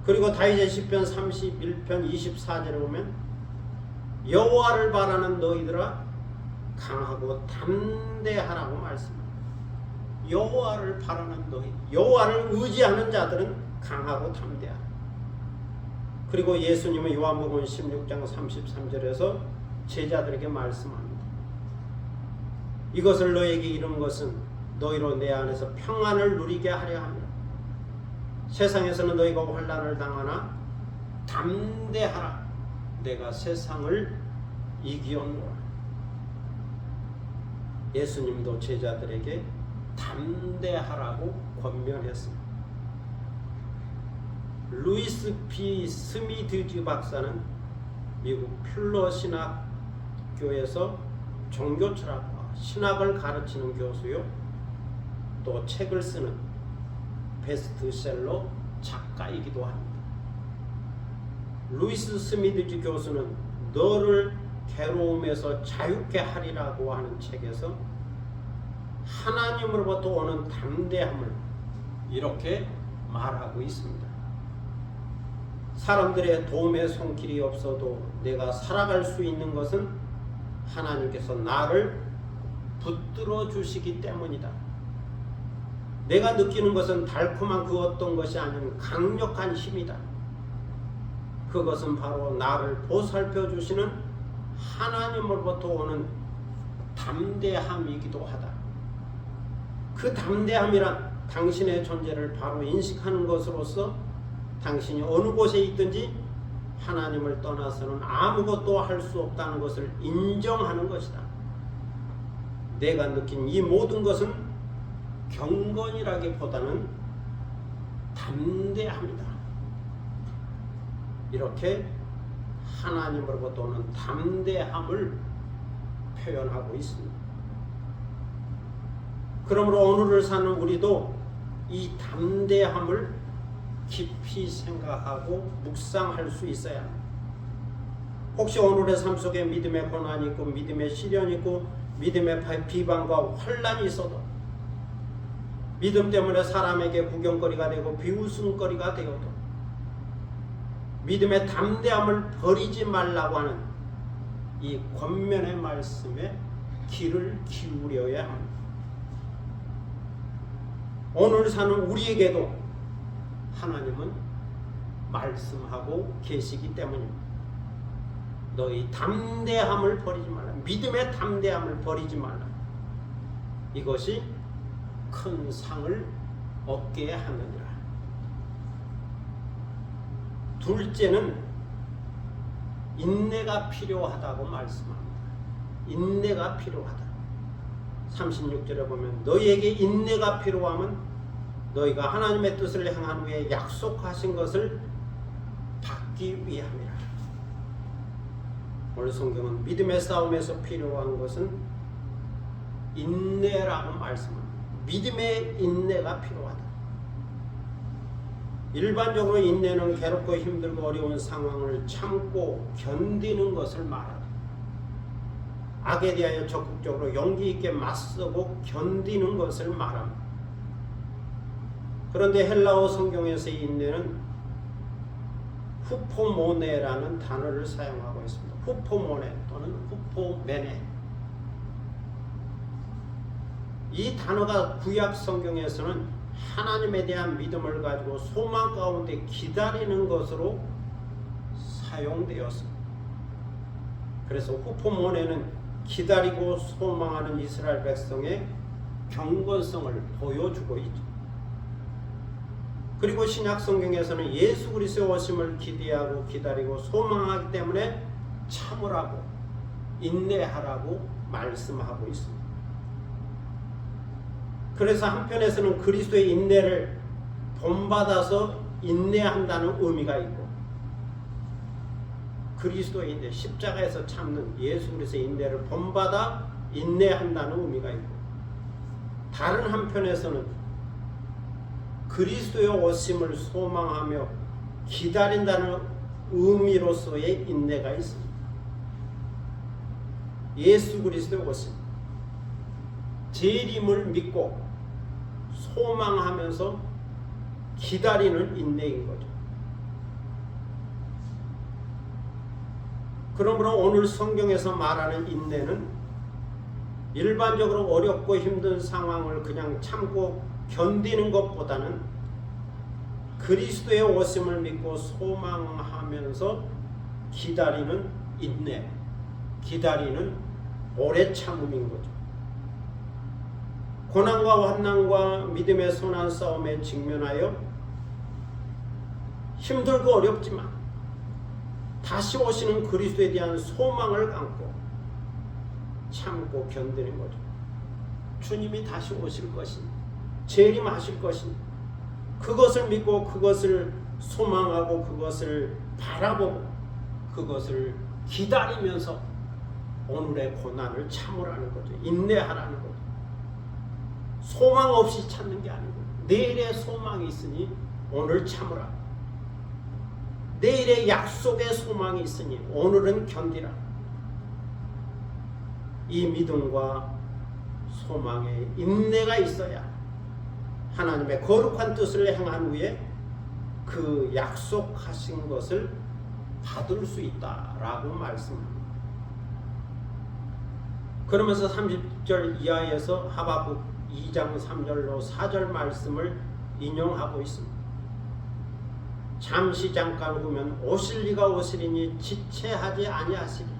그리고 다윗의 시편 31편 24절에 보면 여호와를 바라는 너희들아 강하고 담대하라고 말씀합니다. 여호와를 바라는 너희, 여호와를 의지하는 자들은 강하고 담대하라. 그리고 예수님은 요한복음 16장 33절에서 제자들에게 말씀합니다. 이것을 너에게 이룬 것은 너희로 내 안에서 평안을 누리게 하려 함이라. 세상에서는 너희가 환난을 당하나 담대하라. 내가 세상을 이기었노라. 예수님도 제자들에게 담대하라고 권면했습니다. 루이스 B. 스미드즈 박사는 미국 퓰러 신학교에서 종교철학과 신학을 가르치는 교수요, 또 책을 쓰는 베스트셀러 작가이기도 합니다. 루이스 스미드즈 교수는 너를 괴로움에서 자유케 하리라고 하는 책에서 하나님으로부터 오는 담대함을 이렇게 말하고 있습니다. 사람들의 도움의 손길이 없어도 내가 살아갈 수 있는 것은 하나님께서 나를 붙들어 주시기 때문이다. 내가 느끼는 것은 달콤한 그 어떤 것이 아닌 강력한 힘이다. 그것은 바로 나를 보살펴 주시는 하나님으로부터 오는 담대함이기도 하다. 그 담대함이란 당신의 존재를 바로 인식하는 것으로서 당신이 어느 곳에 있든지 하나님을 떠나서는 아무것도 할 수 없다는 것을 인정하는 것이다. 내가 느낀 이 모든 것은 경건이라기보다는 담대함이다. 이렇게 하나님으로부터 오는 담대함을 표현하고 있습니다. 그러므로 오늘을 사는 우리도 이 담대함을 깊이 생각하고 묵상할 수 있어야 합니다. 혹시 오늘의 삶 속에 믿음의 고난이 있고 믿음의 시련이 있고 믿음의 비방과 환난이 있어도 믿음 때문에 사람에게 구경거리가 되고 비웃음거리가 되어도 믿음의 담대함을 버리지 말라고 하는 이 권면의 말씀에 귀를 기울여야 합니다. 오늘 사는 우리에게도 하나님은 말씀하고 계시기 때문입니다. 너희 담대함을 버리지 말라. 믿음의 담대함을 버리지 말라. 이것이 큰 상을 얻게 하느니라. 둘째는 인내가 필요하다고 말씀합니다. 인내가 필요하다. 36절에 보면 너희에게 인내가 필요하면 너희가 하나님의 뜻을 행한 후에 약속하신 것을 받기 위함이라. 오늘 성경은 믿음의 싸움에서 필요한 것은 인내라고 말씀합니다. 믿음의 인내가 필요하다. 일반적으로 인내는 괴롭고 힘들고 어려운 상황을 참고 견디는 것을 말하다. 악에 대하여 적극적으로 용기 있게 맞서고 견디는 것을 말합니다. 그런데 헬라어 성경에서의 인내는 후포모네라는 단어를 사용하고 있습니다. 후포모네 또는 후포메네. 이 단어가 구약 성경에서는 하나님에 대한 믿음을 가지고 소망 가운데 기다리는 것으로 사용되었습니다. 그래서 후포모네는 기다리고 소망하는 이스라엘 백성의 경건성을 보여주고 있죠. 그리고 신약 성경에서는 예수 그리스도의 오심을 기대하고 기다리고 소망하기 때문에 참으라고 인내하라고 말씀하고 있습니다. 그래서 한편에서는 그리스도의 인내를 본받아서 인내한다는 의미가 있고 그리스도의 인내, 십자가에서 참는 예수 그리스도의 인내를 본받아 인내한다는 의미가 있고 다른 한편에서는 그리스도의 오심을 소망하며 기다린다는 의미로서의 인내가 있습니다. 예수 그리스도의 오심, 재림을 믿고 소망하면서 기다리는 인내인 거죠. 그러므로 오늘 성경에서 말하는 인내는 일반적으로 어렵고 힘든 상황을 그냥 참고 견디는 것보다는 그리스도의 오심을 믿고 소망하면서 기다리는 인내, 기다리는 오래 참음인 거죠. 고난과 환난과 믿음의 선한 싸움에 직면하여 힘들고 어렵지만 다시 오시는 그리스도에 대한 소망을 갖고 참고 견디는 거죠. 주님이 다시 오실 것이니 재림하실 것이니 그것을 믿고 그것을 소망하고 그것을 바라보고 그것을 기다리면서 오늘의 고난을 참으라는 거죠. 인내하라는 거죠. 소망 없이 참는 게 아니고 내일의 소망이 있으니 오늘 참으라. 내일의 약속의 소망이 있으니 오늘은 견디라. 이 믿음과 소망에 인내가 있어야 하나님의 거룩한 뜻을 행한 후에 그 약속하신 것을 받을 수 있다라고 말씀합니다. 그러면서 30절 이하에서 하박국 2장 3절로 4절 말씀을 인용하고 있습니다. 잠시 잠깐 후면 오실 이가 오시리니 지체하지 아니하시리라.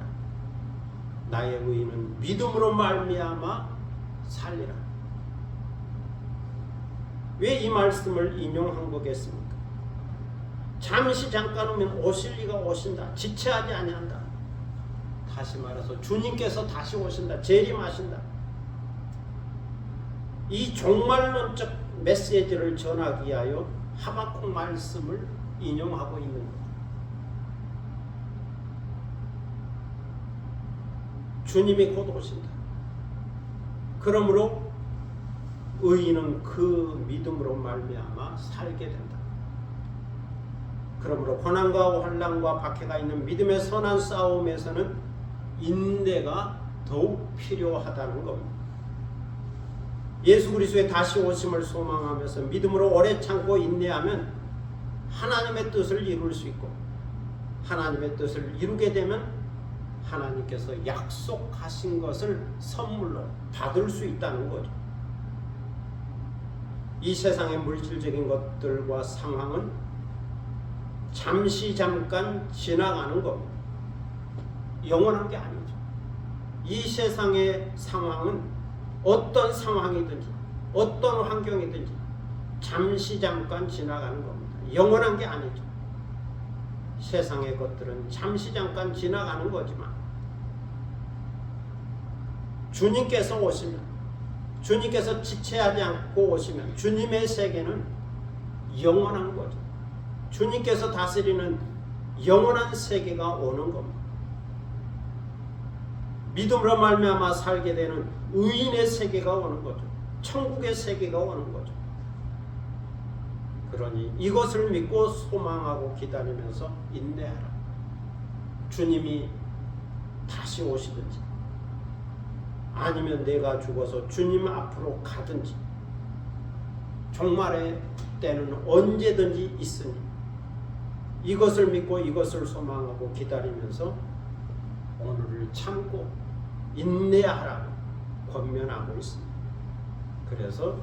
나의 의인은 믿음으로 말미암아 살리라. 왜 이 말씀을 인용한 거겠습니까? 잠시 잠깐 후면 오실 이가 오신다. 지체하지 아니한다. 다시 말해서 주님께서 다시 오신다. 재림하신다. 이 종말론적 메시지를 전하기 위하여 하박국 말씀을 인용하고 있는 것. 주님이 곧 오신다. 그러므로 의인은 그 믿음으로 말미암아 살게 된다. 그러므로 고난과 환난과 박해가 있는 믿음의 선한 싸움에서는 인내가 더욱 필요하다는 겁니다. 예수 그리스도의 다시 오심을 소망하면서 믿음으로 오래 참고 인내하면 하나님의 뜻을 이룰 수 있고, 하나님의 뜻을 이루게 되면 하나님께서 약속하신 것을 선물로 받을 수 있다는 거죠. 이 세상의 물질적인 것들과 상황은 잠깐 지나가는 겁니다. 영원한 게 아니죠. 이 세상의 상황은 어떤 상황이든지 어떤 환경이든지 잠깐 지나가는 겁니다. 영원한 게 아니죠. 세상의 것들은 잠깐 지나가는 거지만 주님께서 오시면, 주님께서 지체하지 않고 오시면 주님의 세계는 영원한 거죠. 주님께서 다스리는 영원한 세계가 오는 겁니다. 믿음으로 말미암아 살게 되는 의인의 세계가 오는 거죠. 천국의 세계가 오는 거죠. 그러니 이것을 믿고 소망하고 기다리면서 인내하라. 주님이 다시 오시든지 아니면 내가 죽어서 주님 앞으로 가든지 종말의 때는 언제든지 있으니 이것을 믿고 이것을 소망하고 기다리면서 오늘을 참고 인내하라고 권면하고 있습니다. 그래서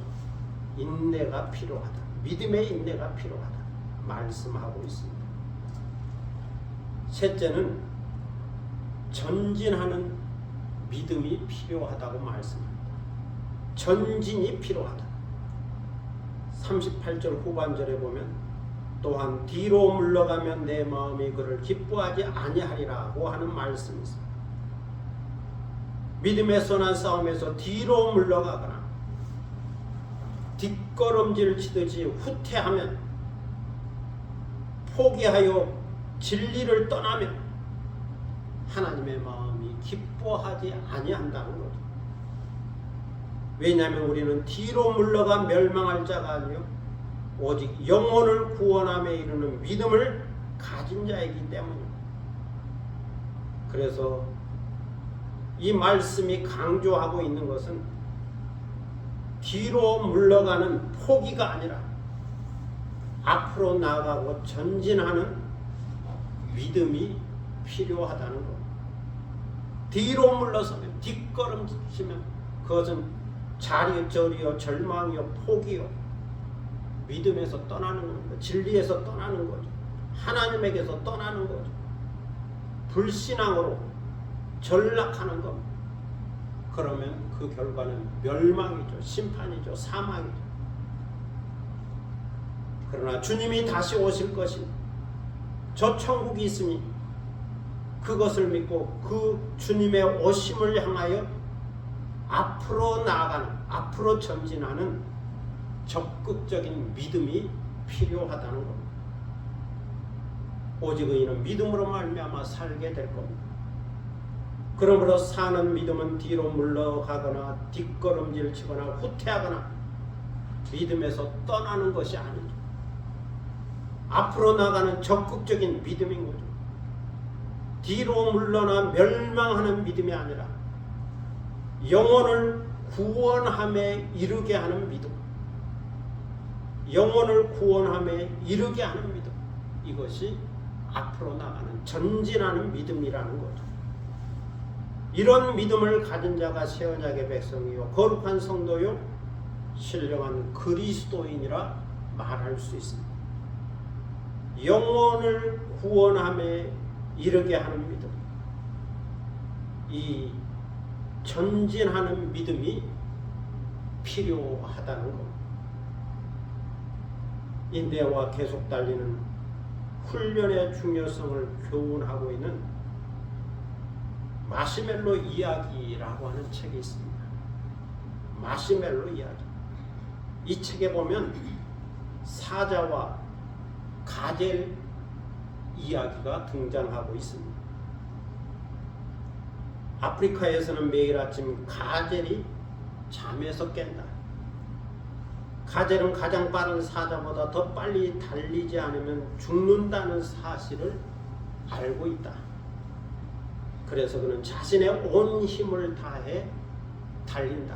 인내가 필요하다. 믿음의 인내가 필요하다. 말씀하고 있습니다. 셋째는 전진하는 믿음이 필요하다고 말씀합니다. 전진이 필요하다. 38절 후반절에 보면 또한 뒤로 물러가면 내 마음이 그를 기뻐하지 아니하리라고 하는 말씀이 있습니다. 믿음의 선한 싸움에서 뒤로 물러가거나 뒷걸음질 치듯이 후퇴하면, 포기하여 진리를 떠나면 하나님의 마음이 기뻐하지 아니한다는 거죠. 왜냐하면 우리는 뒤로 물러가 멸망할 자가 아니요 오직 영혼을 구원함에 이르는 믿음을 가진 자이기 때문입니다. 그래서 이 말씀이 강조하고 있는 것은 뒤로 물러가는 포기가 아니라 앞으로 나아가고 전진하는 믿음이 필요하다는 것. 뒤로 물러서면, 뒷걸음치면 그것은 자리저리요 절망이요 포기요 믿음에서 떠나는 겁니다. 진리에서 떠나는 거죠. 하나님에게서 떠나는 거죠. 불신앙으로 전락하는 겁니다. 그러면 그 결과는 멸망이죠. 심판이죠. 사망이죠. 그러나 주님이 다시 오실 것이니 저 천국이 있으니 그것을 믿고 그 주님의 오심을 향하여 앞으로 나아가는, 앞으로 전진하는 적극적인 믿음이 필요하다는 겁니다. 오직 의인은 믿음으로 말미암아 살게 될 겁니다. 그러므로 사는 믿음은 뒤로 물러가거나 뒷걸음질 치거나 후퇴하거나 믿음에서 떠나는 것이 아니죠. 앞으로 나가는 적극적인 믿음인 거죠. 뒤로 물러나 멸망하는 믿음이 아니라 영혼을 구원함에 이르게 하는 믿음, 영혼을 구원함에 이르게 하는 믿음, 이것이 앞으로 나가는 전진하는 믿음이라는 거죠. 이런 믿음을 가진 자가 새 언약의 백성이요 거룩한 성도요 신령한 그리스도인이라 말할 수 있습니다. 영혼을 구원함에 이르게 하는 믿음, 이 전진하는 믿음이 필요하다는 것. 인내와 계속 달리는 훈련의 중요성을 교훈하고 있는 마시멜로 이야기라고 하는 책이 있습니다. 마시멜로 이야기. 이 책에 보면 사자와 가젤 이야기가 등장하고 있습니다. 아프리카에서는 매일 아침 가젤이 잠에서 깬다. 가젤은 가장 빠른 사자보다 더 빨리 달리지 않으면 죽는다는 사실을 알고 있다. 그래서 그는 자신의 온 힘을 다해 달린다.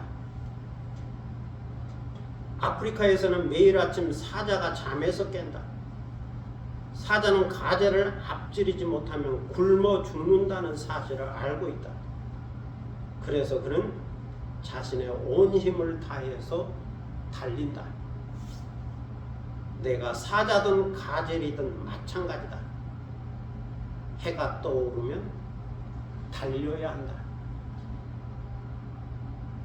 아프리카에서는 매일 아침 사자가 잠에서 깬다. 사자는 가젤을 앞지르지 못하면 굶어 죽는다는 사실을 알고 있다. 그래서 그는 자신의 온 힘을 다해서 달린다. 내가 사자든 가젤이든 마찬가지다. 해가 떠오르면 달려야 한다.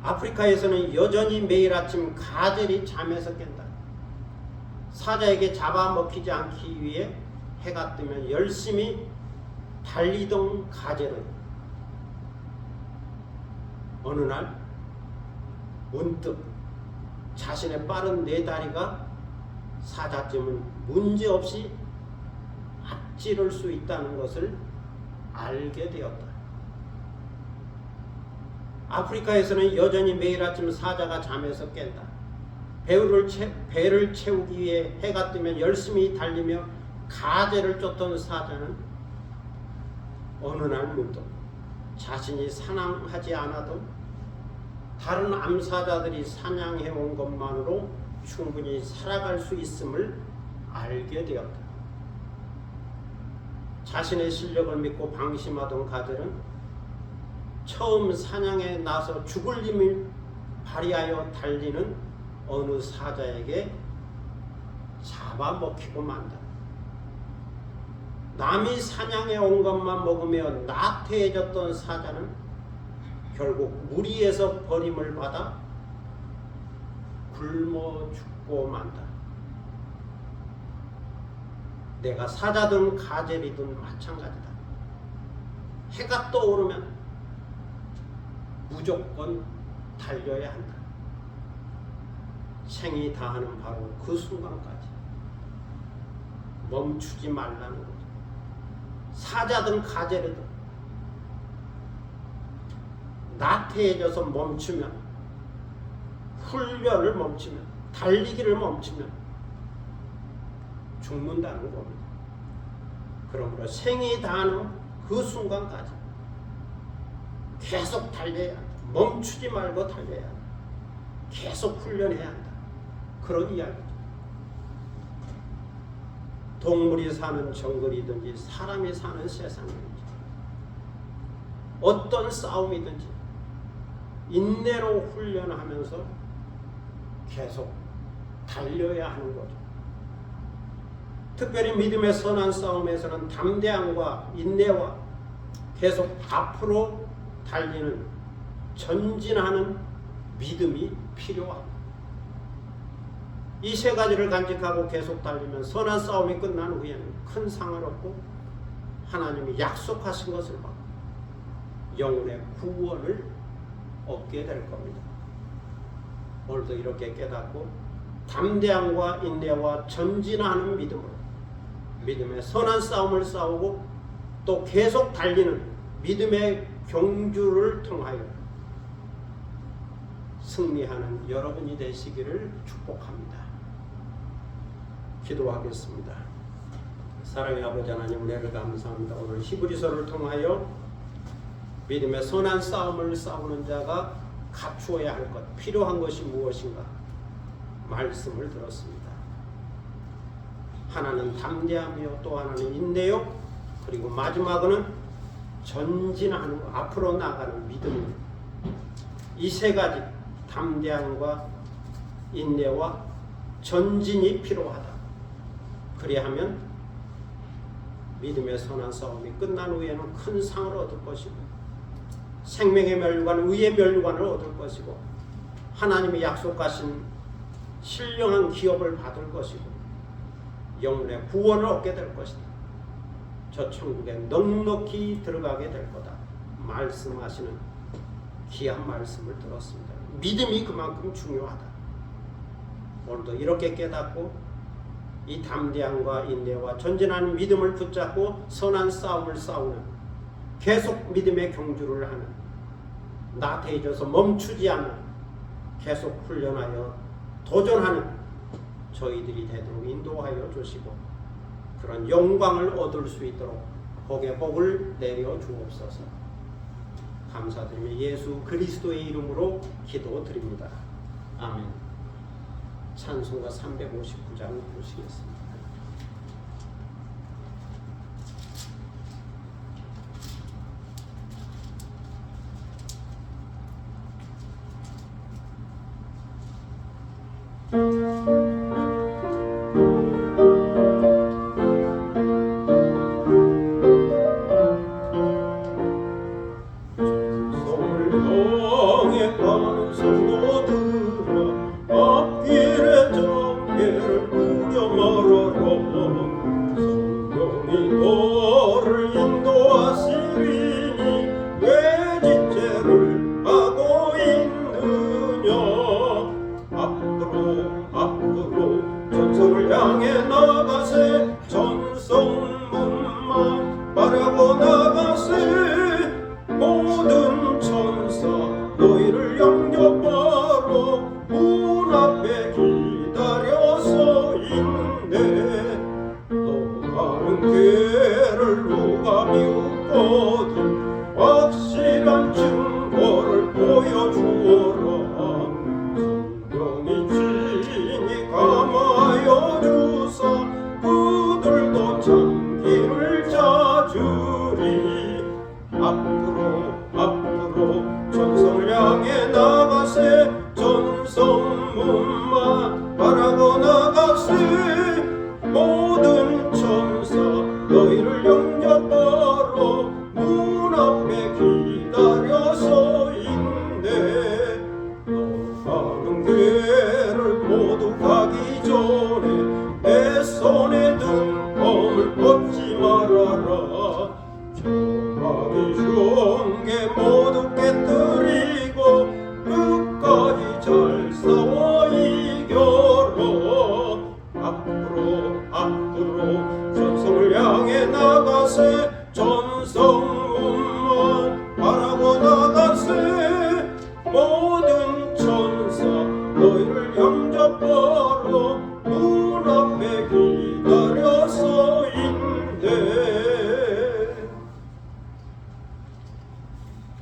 아프리카에서는 여전히 매일 아침 가젤이 잠에서 깬다. 사자에게 잡아먹히지 않기 위해 해가 뜨면 열심히 달리던 가젤은 어느 날 문득 자신의 빠른 네 다리가 사자쯤은 문제없이 앞지를 수 있다는 것을 알게 되었다. 아프리카에서는 여전히 매일 아침 사자가 잠에서 깬다. 배를 채우기 위해 해가 뜨면 열심히 달리며 가젤을 쫓던 사자는 어느 날 문득 자신이 사냥하지 않아도 다른 암사자들이 사냥해 온 것만으로 충분히 살아갈 수 있음을 알게 되었다. 자신의 실력을 믿고 방심하던 가젤은 처음 사냥에 나서 죽을 힘을 발휘하여 달리는 어느 사자에게 잡아먹히고 만다. 남이 사냥해 온 것만 먹으며 나태해졌던 사자는 결국 무리에서 버림을 받아 굶어 죽고 만다. 내가 사자든 가젤이든 마찬가지다. 해가 떠오르면 무조건 달려야 한다. 생이 다하는 바로 그 순간까지 멈추지 말라는 거죠. 사자든 가젤이든 나태해져서 멈추면, 훈련을 멈추면, 달리기를 멈추면 죽는다는 겁니다. 그러므로 생이 다하는 그 순간까지 계속 달려야 한다. 멈추지 말고 달려야 한다. 계속 훈련해야 한다. 그런 이야기죠. 동물이 사는 정글이든지 사람이 사는 세상이든지 어떤 싸움이든지 인내로 훈련하면서 계속 달려야 하는 거죠. 특별히 믿음의 선한 싸움에서는 담대함과 인내와 계속 앞으로 달리는 전진하는 믿음이 필요합니다. 이 세 가지를 간직하고 계속 달리면 선한 싸움이 끝난 후에는 큰 상을 얻고 하나님이 약속하신 것을 받고 영혼의 구원을 얻게 될 겁니다. 오늘도 이렇게 깨닫고 담대함과 인내와 전진하는 믿음으로 믿음의 선한 싸움을 싸우고 또 계속 달리는 믿음의 경주를 통하여 승리하는 여러분이 되시기를 축복합니다. 기도하겠습니다. 사랑의 아버지 하나님, 은혜를 감사합니다. 오늘 히브리서를 통하여 믿음의 선한 싸움을 싸우는 자가 갖추어야 할 것, 필요한 것이 무엇인가 말씀을 들었습니다. 하나는 담대함이요, 또 하나는 인내요, 그리고 마지막은 전진하는 것, 앞으로 나가는 믿음. 이 세 가지, 담대함과 인내와 전진이 필요하다. 그리하면 믿음의 선한 싸움이 끝난 후에는 큰 상을 얻을 것이고 생명의 멸류관, 의의 멸류관을 얻을 것이고 하나님이 약속하신 신령한 기업을 받을 것이고 영혼의 구원을 얻게 될 것이다. 저 천국에 넉넉히 들어가게 될 거다. 말씀하시는 귀한 말씀을 들었습니다. 믿음이 그만큼 중요하다. 오늘도 이렇게 깨닫고 이 담대함과 인내와 전진하는 믿음을 붙잡고 선한 싸움을 싸우는, 계속 믿음의 경주를 하는, 나태해져서 멈추지 않는, 계속 훈련하여 도전하는 저희들이 되도록 인도하여 주시고 그런 영광을 얻을 수 있도록 복의 복을 내려 주옵소서. 감사드리며 예수 그리스도의 이름으로 기도드립니다. 아멘. 찬송가 359장 보시겠습니다.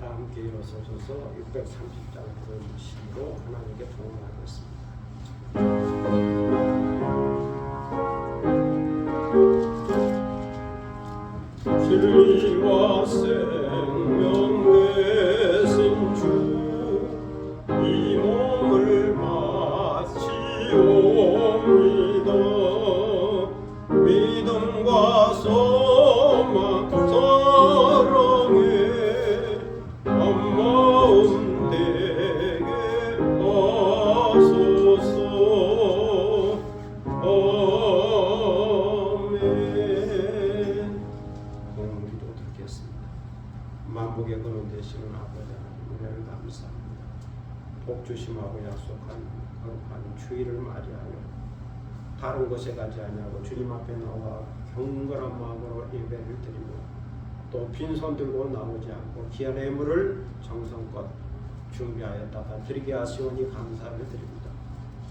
함께 일어서셔서 630장 부르심으로 하나님께 부름하겠습니다. 진리와 생명 되신 주 이 몸을 바치옵니다. 믿음과 소망 사랑에 마음 되게 하소서. 아멘. 공기도 듣겠습니다. 만복의 근원 되시는 아버지 하나님 은혜를 감사합니다. 복 주심하고 약속한 거룩한 주일을 맞이하여 다른 곳에 가지 아니하고 주님 앞에 나와 경건한 마음으로 예배를 드리고 또 빈손 들고 나오지 않고 귀한 예물을 정성껏 준비하였다가 드리게 하시오니 감사를 드립니다.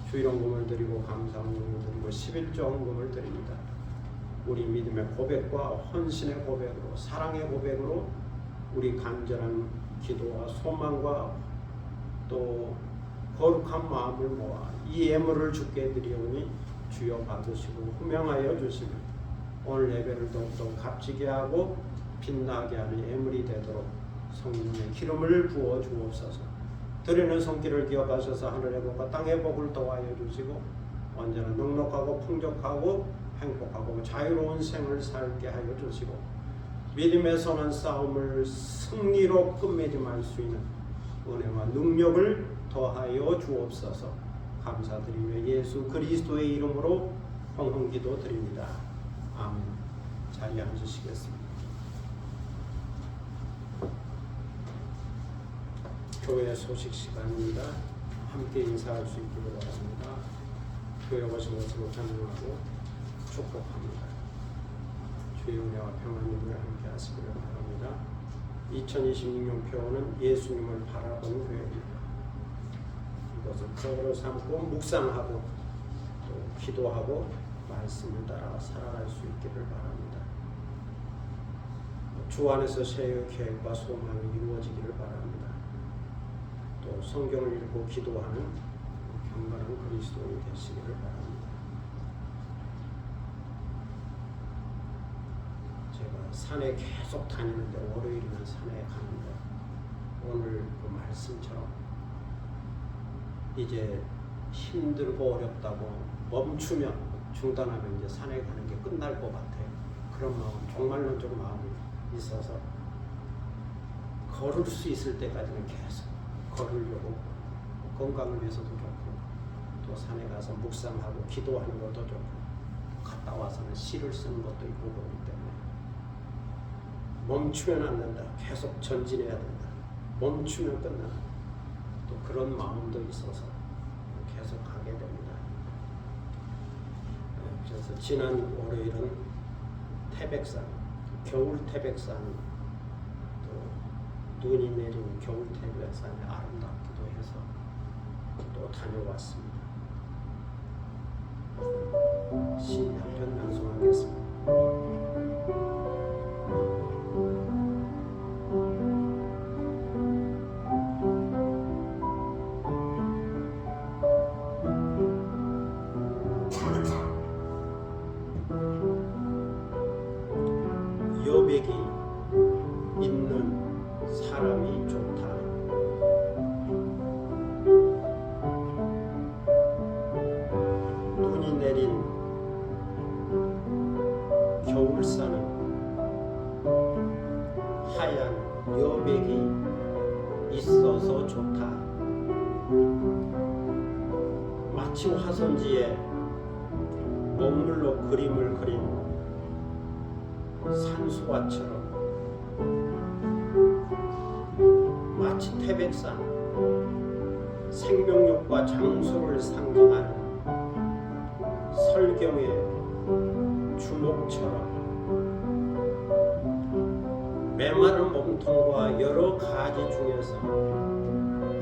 주일헌금을 드리고 감사헌금을 드리고 11조헌금을 드립니다. 우리 믿음의 고백과 헌신의 고백으로 사랑의 고백으로 우리 간절한 기도와 소망과 또 거룩한 마음을 모아 이 예물을 주께 드리오니 주여 받으시고 후명하여 주시면 오늘 예배를 더욱더 값지게 하고 빛나게 하는 예물이 되도록 성령의 기름을 부어 주옵소서. 드리는 손길을 기억하셔서 하늘의 복과 땅의 복을 더하여 주시고 언제나 넉넉하고 풍족하고 행복하고 자유로운 생을 살게 하여 주시고 믿음의 선한 싸움을 승리로 끝맺음할 수 있는 은혜와 능력을 더하여 주옵소서. 감사드리며 예수 그리스도의 이름으로 헌금기도 드립니다. 아멘. 자리에 앉으시겠습니다. 교회 소식 시간입니다. 함께 인사할 수 있기를 바랍니다. 교회 오신 것으로 환영하고 축복합니다. 주의 은혜와 평안이 우리와 함께 하시기를 바랍니다. 2026년 표어는 예수님을 바라본 교회입니다. 이것을 표어로 삼고 묵상하고 또 기도하고 말씀을 따라 살아갈 수 있기를 바랍니다. 주 안에서 새 계획과 소망이 이루어지기를 바랍니다. 또 성경을 읽고 기도하는 경건한 그리스도인이 되시기를 바랍니다. 제가 산에 계속 다니는데 월요일이면 산에 가는데 오늘 그 말씀처럼 이제 힘들고 어렵다고 멈추면 중단하면 이제 산에 가는 게 끝날 것 같아요. 그런 마음, 종말론적 마음이 있어서 걸을 수 있을 때까지는 계속 걸으려고 건강을 위해서도 좋고 또 산에 가서 묵상하고 기도하는 것도 좋고 갔다 와서는 시를 쓰는 것도 있고 그렇기 때문에 멈추면 안 된다. 계속 전진해야 된다. 멈추면 끝난다. 또 그런 마음도 있어서 계속 가게 됩니다. 그래서 지난 월요일은 태백산, 겨울 태백산, 또 눈이 내린 겨울 태백산이 아름답기도 해서 또 다녀왔습니다. 시 한 편 낭송하겠습니다. 여백이 있는 사람이 좋다. 눈이 내린 겨울산은 하얀 여백이 있어서 좋다. 마치 화선지에 먹물로 그림을 그린 산수화처럼 마치 태백산 생명력과 장수를 상징하는 설경의 주목처럼 메마른 몸통과 여러 가지 중에서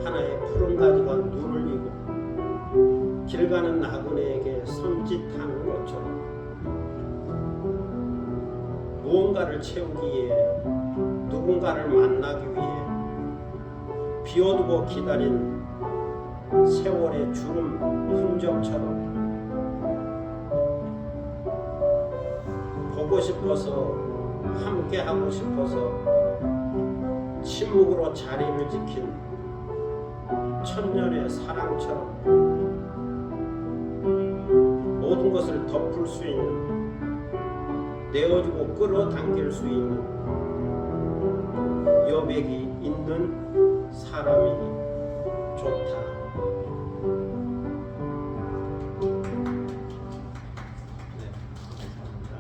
하나의 푸른 가지가 눈을 이고 길 가는 나그네에게 손짓하는 것처럼 무언가를 채우기 위해 누군가를 만나기 위해 비워두고 기다린 세월의 주름 흔적처럼 보고 싶어서 함께 하고 싶어서 침묵으로 자리를 지킨 천년의 사랑처럼 모든 것을 덮을 수 있는 내어주고 끌어당길 수 있는 여백이 있는 사람이 좋다. 네, 감사합니다.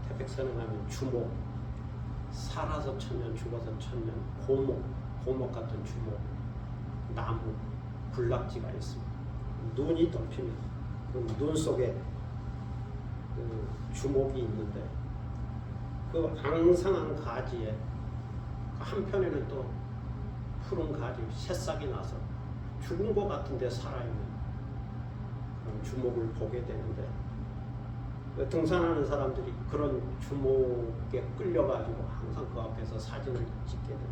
태백산에 가면 주목, 살아서 천년, 죽어서 천년, 고목 같은 주목, 나무, 군락지가 있습니다. 눈이 덮이면 그 눈 속에 그 주목이 있는데 그 앙상한 가지에 한편에는 또 푸른 가지 새싹이 나서 죽은 것 같은데 살아있는 그런 주목을 보게 되는데 등산하는 사람들이 그런 주목에 끌려가지고 항상 그 앞에서 사진을 찍게 돼요.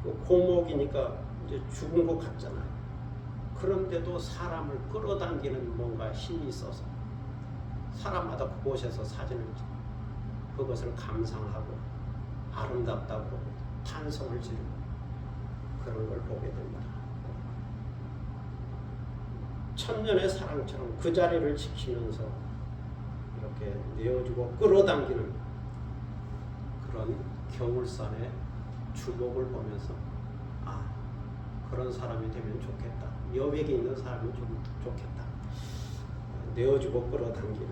그 고목이니까 이제 죽은 것 같잖아요. 그런데도 사람을 끌어당기는 뭔가 힘이 있어서 사람마다 그곳에서 사진을 찍고 그것을 감상하고 아름답다고 탄성을 지르고 그런 걸 보게 됩니다. 천년의 사랑처럼 그 자리를 지키면서 이렇게 내어주고 끌어당기는 그런 겨울산의 주목을 보면서 그런 사람이 되면 좋겠다. 여백이 있는 사람이 좀 좋겠다. 내어주고 끌어당기는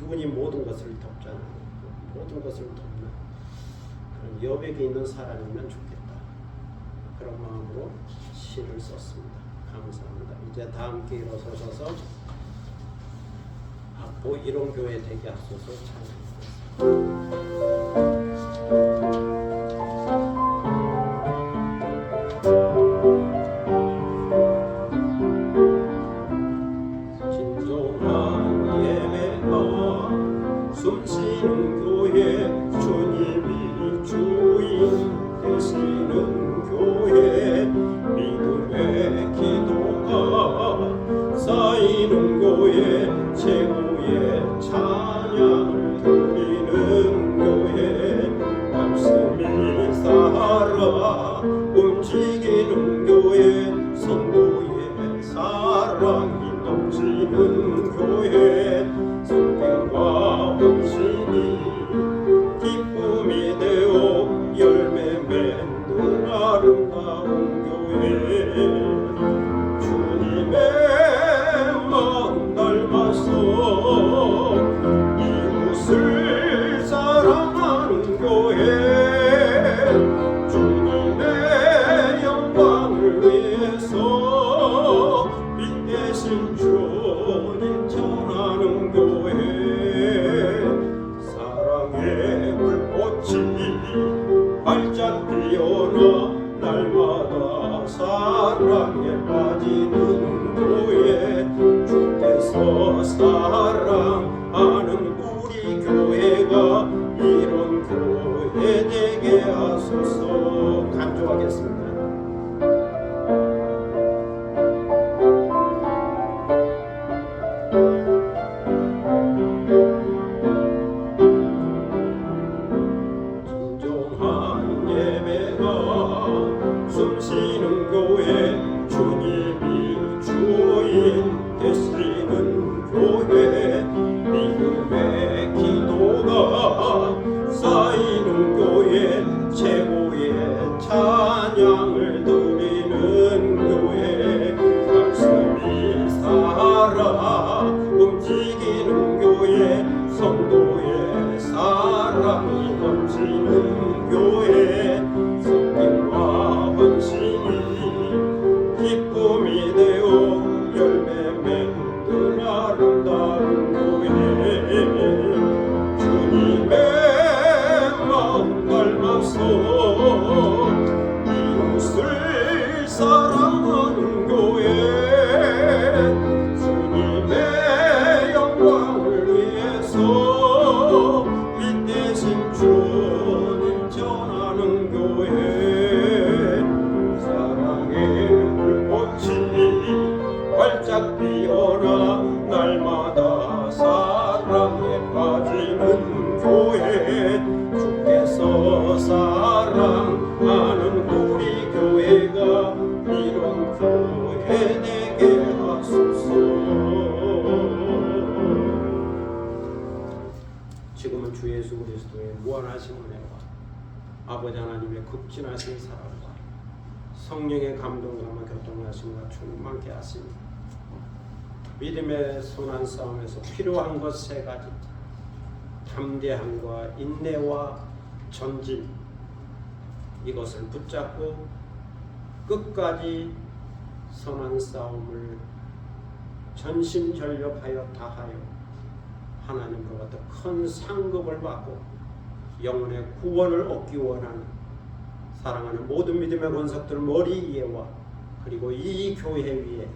눈이 모든 것을 덮잖아요. 모든 것을 덮는 그런 여백이 있는 사람이면 좋겠다. 그런 마음으로 시를 썼습니다. 감사합니다. 이제 다 함께 일어서셔서 앞으로 일원교회 되게 하소서 찬양하겠습니다. 숨쉬는 교회 주님이 주인 되시는 교회 믿음의 기도가 쌓이는 교회 최고의 찬양을 드리는 교회 말씀이 살아 움직이는 교회 성도의 사랑이 넘치는 교회 성경과 헌신이 기쁨이 되어 열매 맺는 아름다운 교회 주님의 마음 닮아서 이웃을 사랑하는 교회 주님의 영광을 위해서 빛 대신 주님 전하는 교회 사랑의 불꽃이 활짝 피어나 날마다 사랑에 빠지는 교회 주께서 사랑하는 우리 교회가 이런 교회 되게 하소서. 간주하겠습니다. 진정한 예배가 숨쉬는 교회 주님이 주인 되시는 교회 믿음의 기도가 쌓이는 교회 최고의 찬양을 드리는 교회 말씀이 살아 움직이는 교회 성도의 사랑이 넘치는 교회 성경과 헌신이 기쁨이 되어 열매 맺는 아름다운 교회 주님의 마음 닮아서 이웃을 사랑하는 교회 주님의 영광을 위해서 빛 대신 주님 전하는 교회 사랑의 불꽃이 활짝 피어나 날마다 사랑에 빠지는 교회 주께서 사랑하는 우리 교회가 이런 교회 되게 하소서. 지금은 주 예수 그리스도의 무한하신 은혜와 아버지 하나님의 극진하신 사랑과 성령의 감동감과 교통하심과 충만케 하시니 믿음의 선한 싸움에서 필요한 것 세 가지 담대함과 인내와 전진 이것을 붙잡고 끝까지 선한 싸움을 전심전력하여 다하여 하나님으로부터 큰 상급을 받고 영혼의 구원을 얻기 원하는 사랑하는 모든 믿음의 권속들 머리 위에와 그리고 이 교회 위에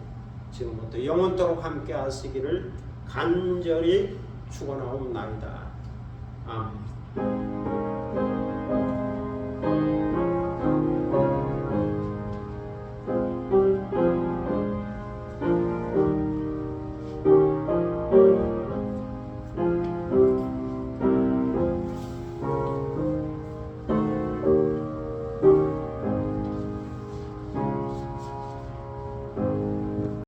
지금부터 영원토록 함께 하시기를 간절히 축원하옵나이다. 아멘.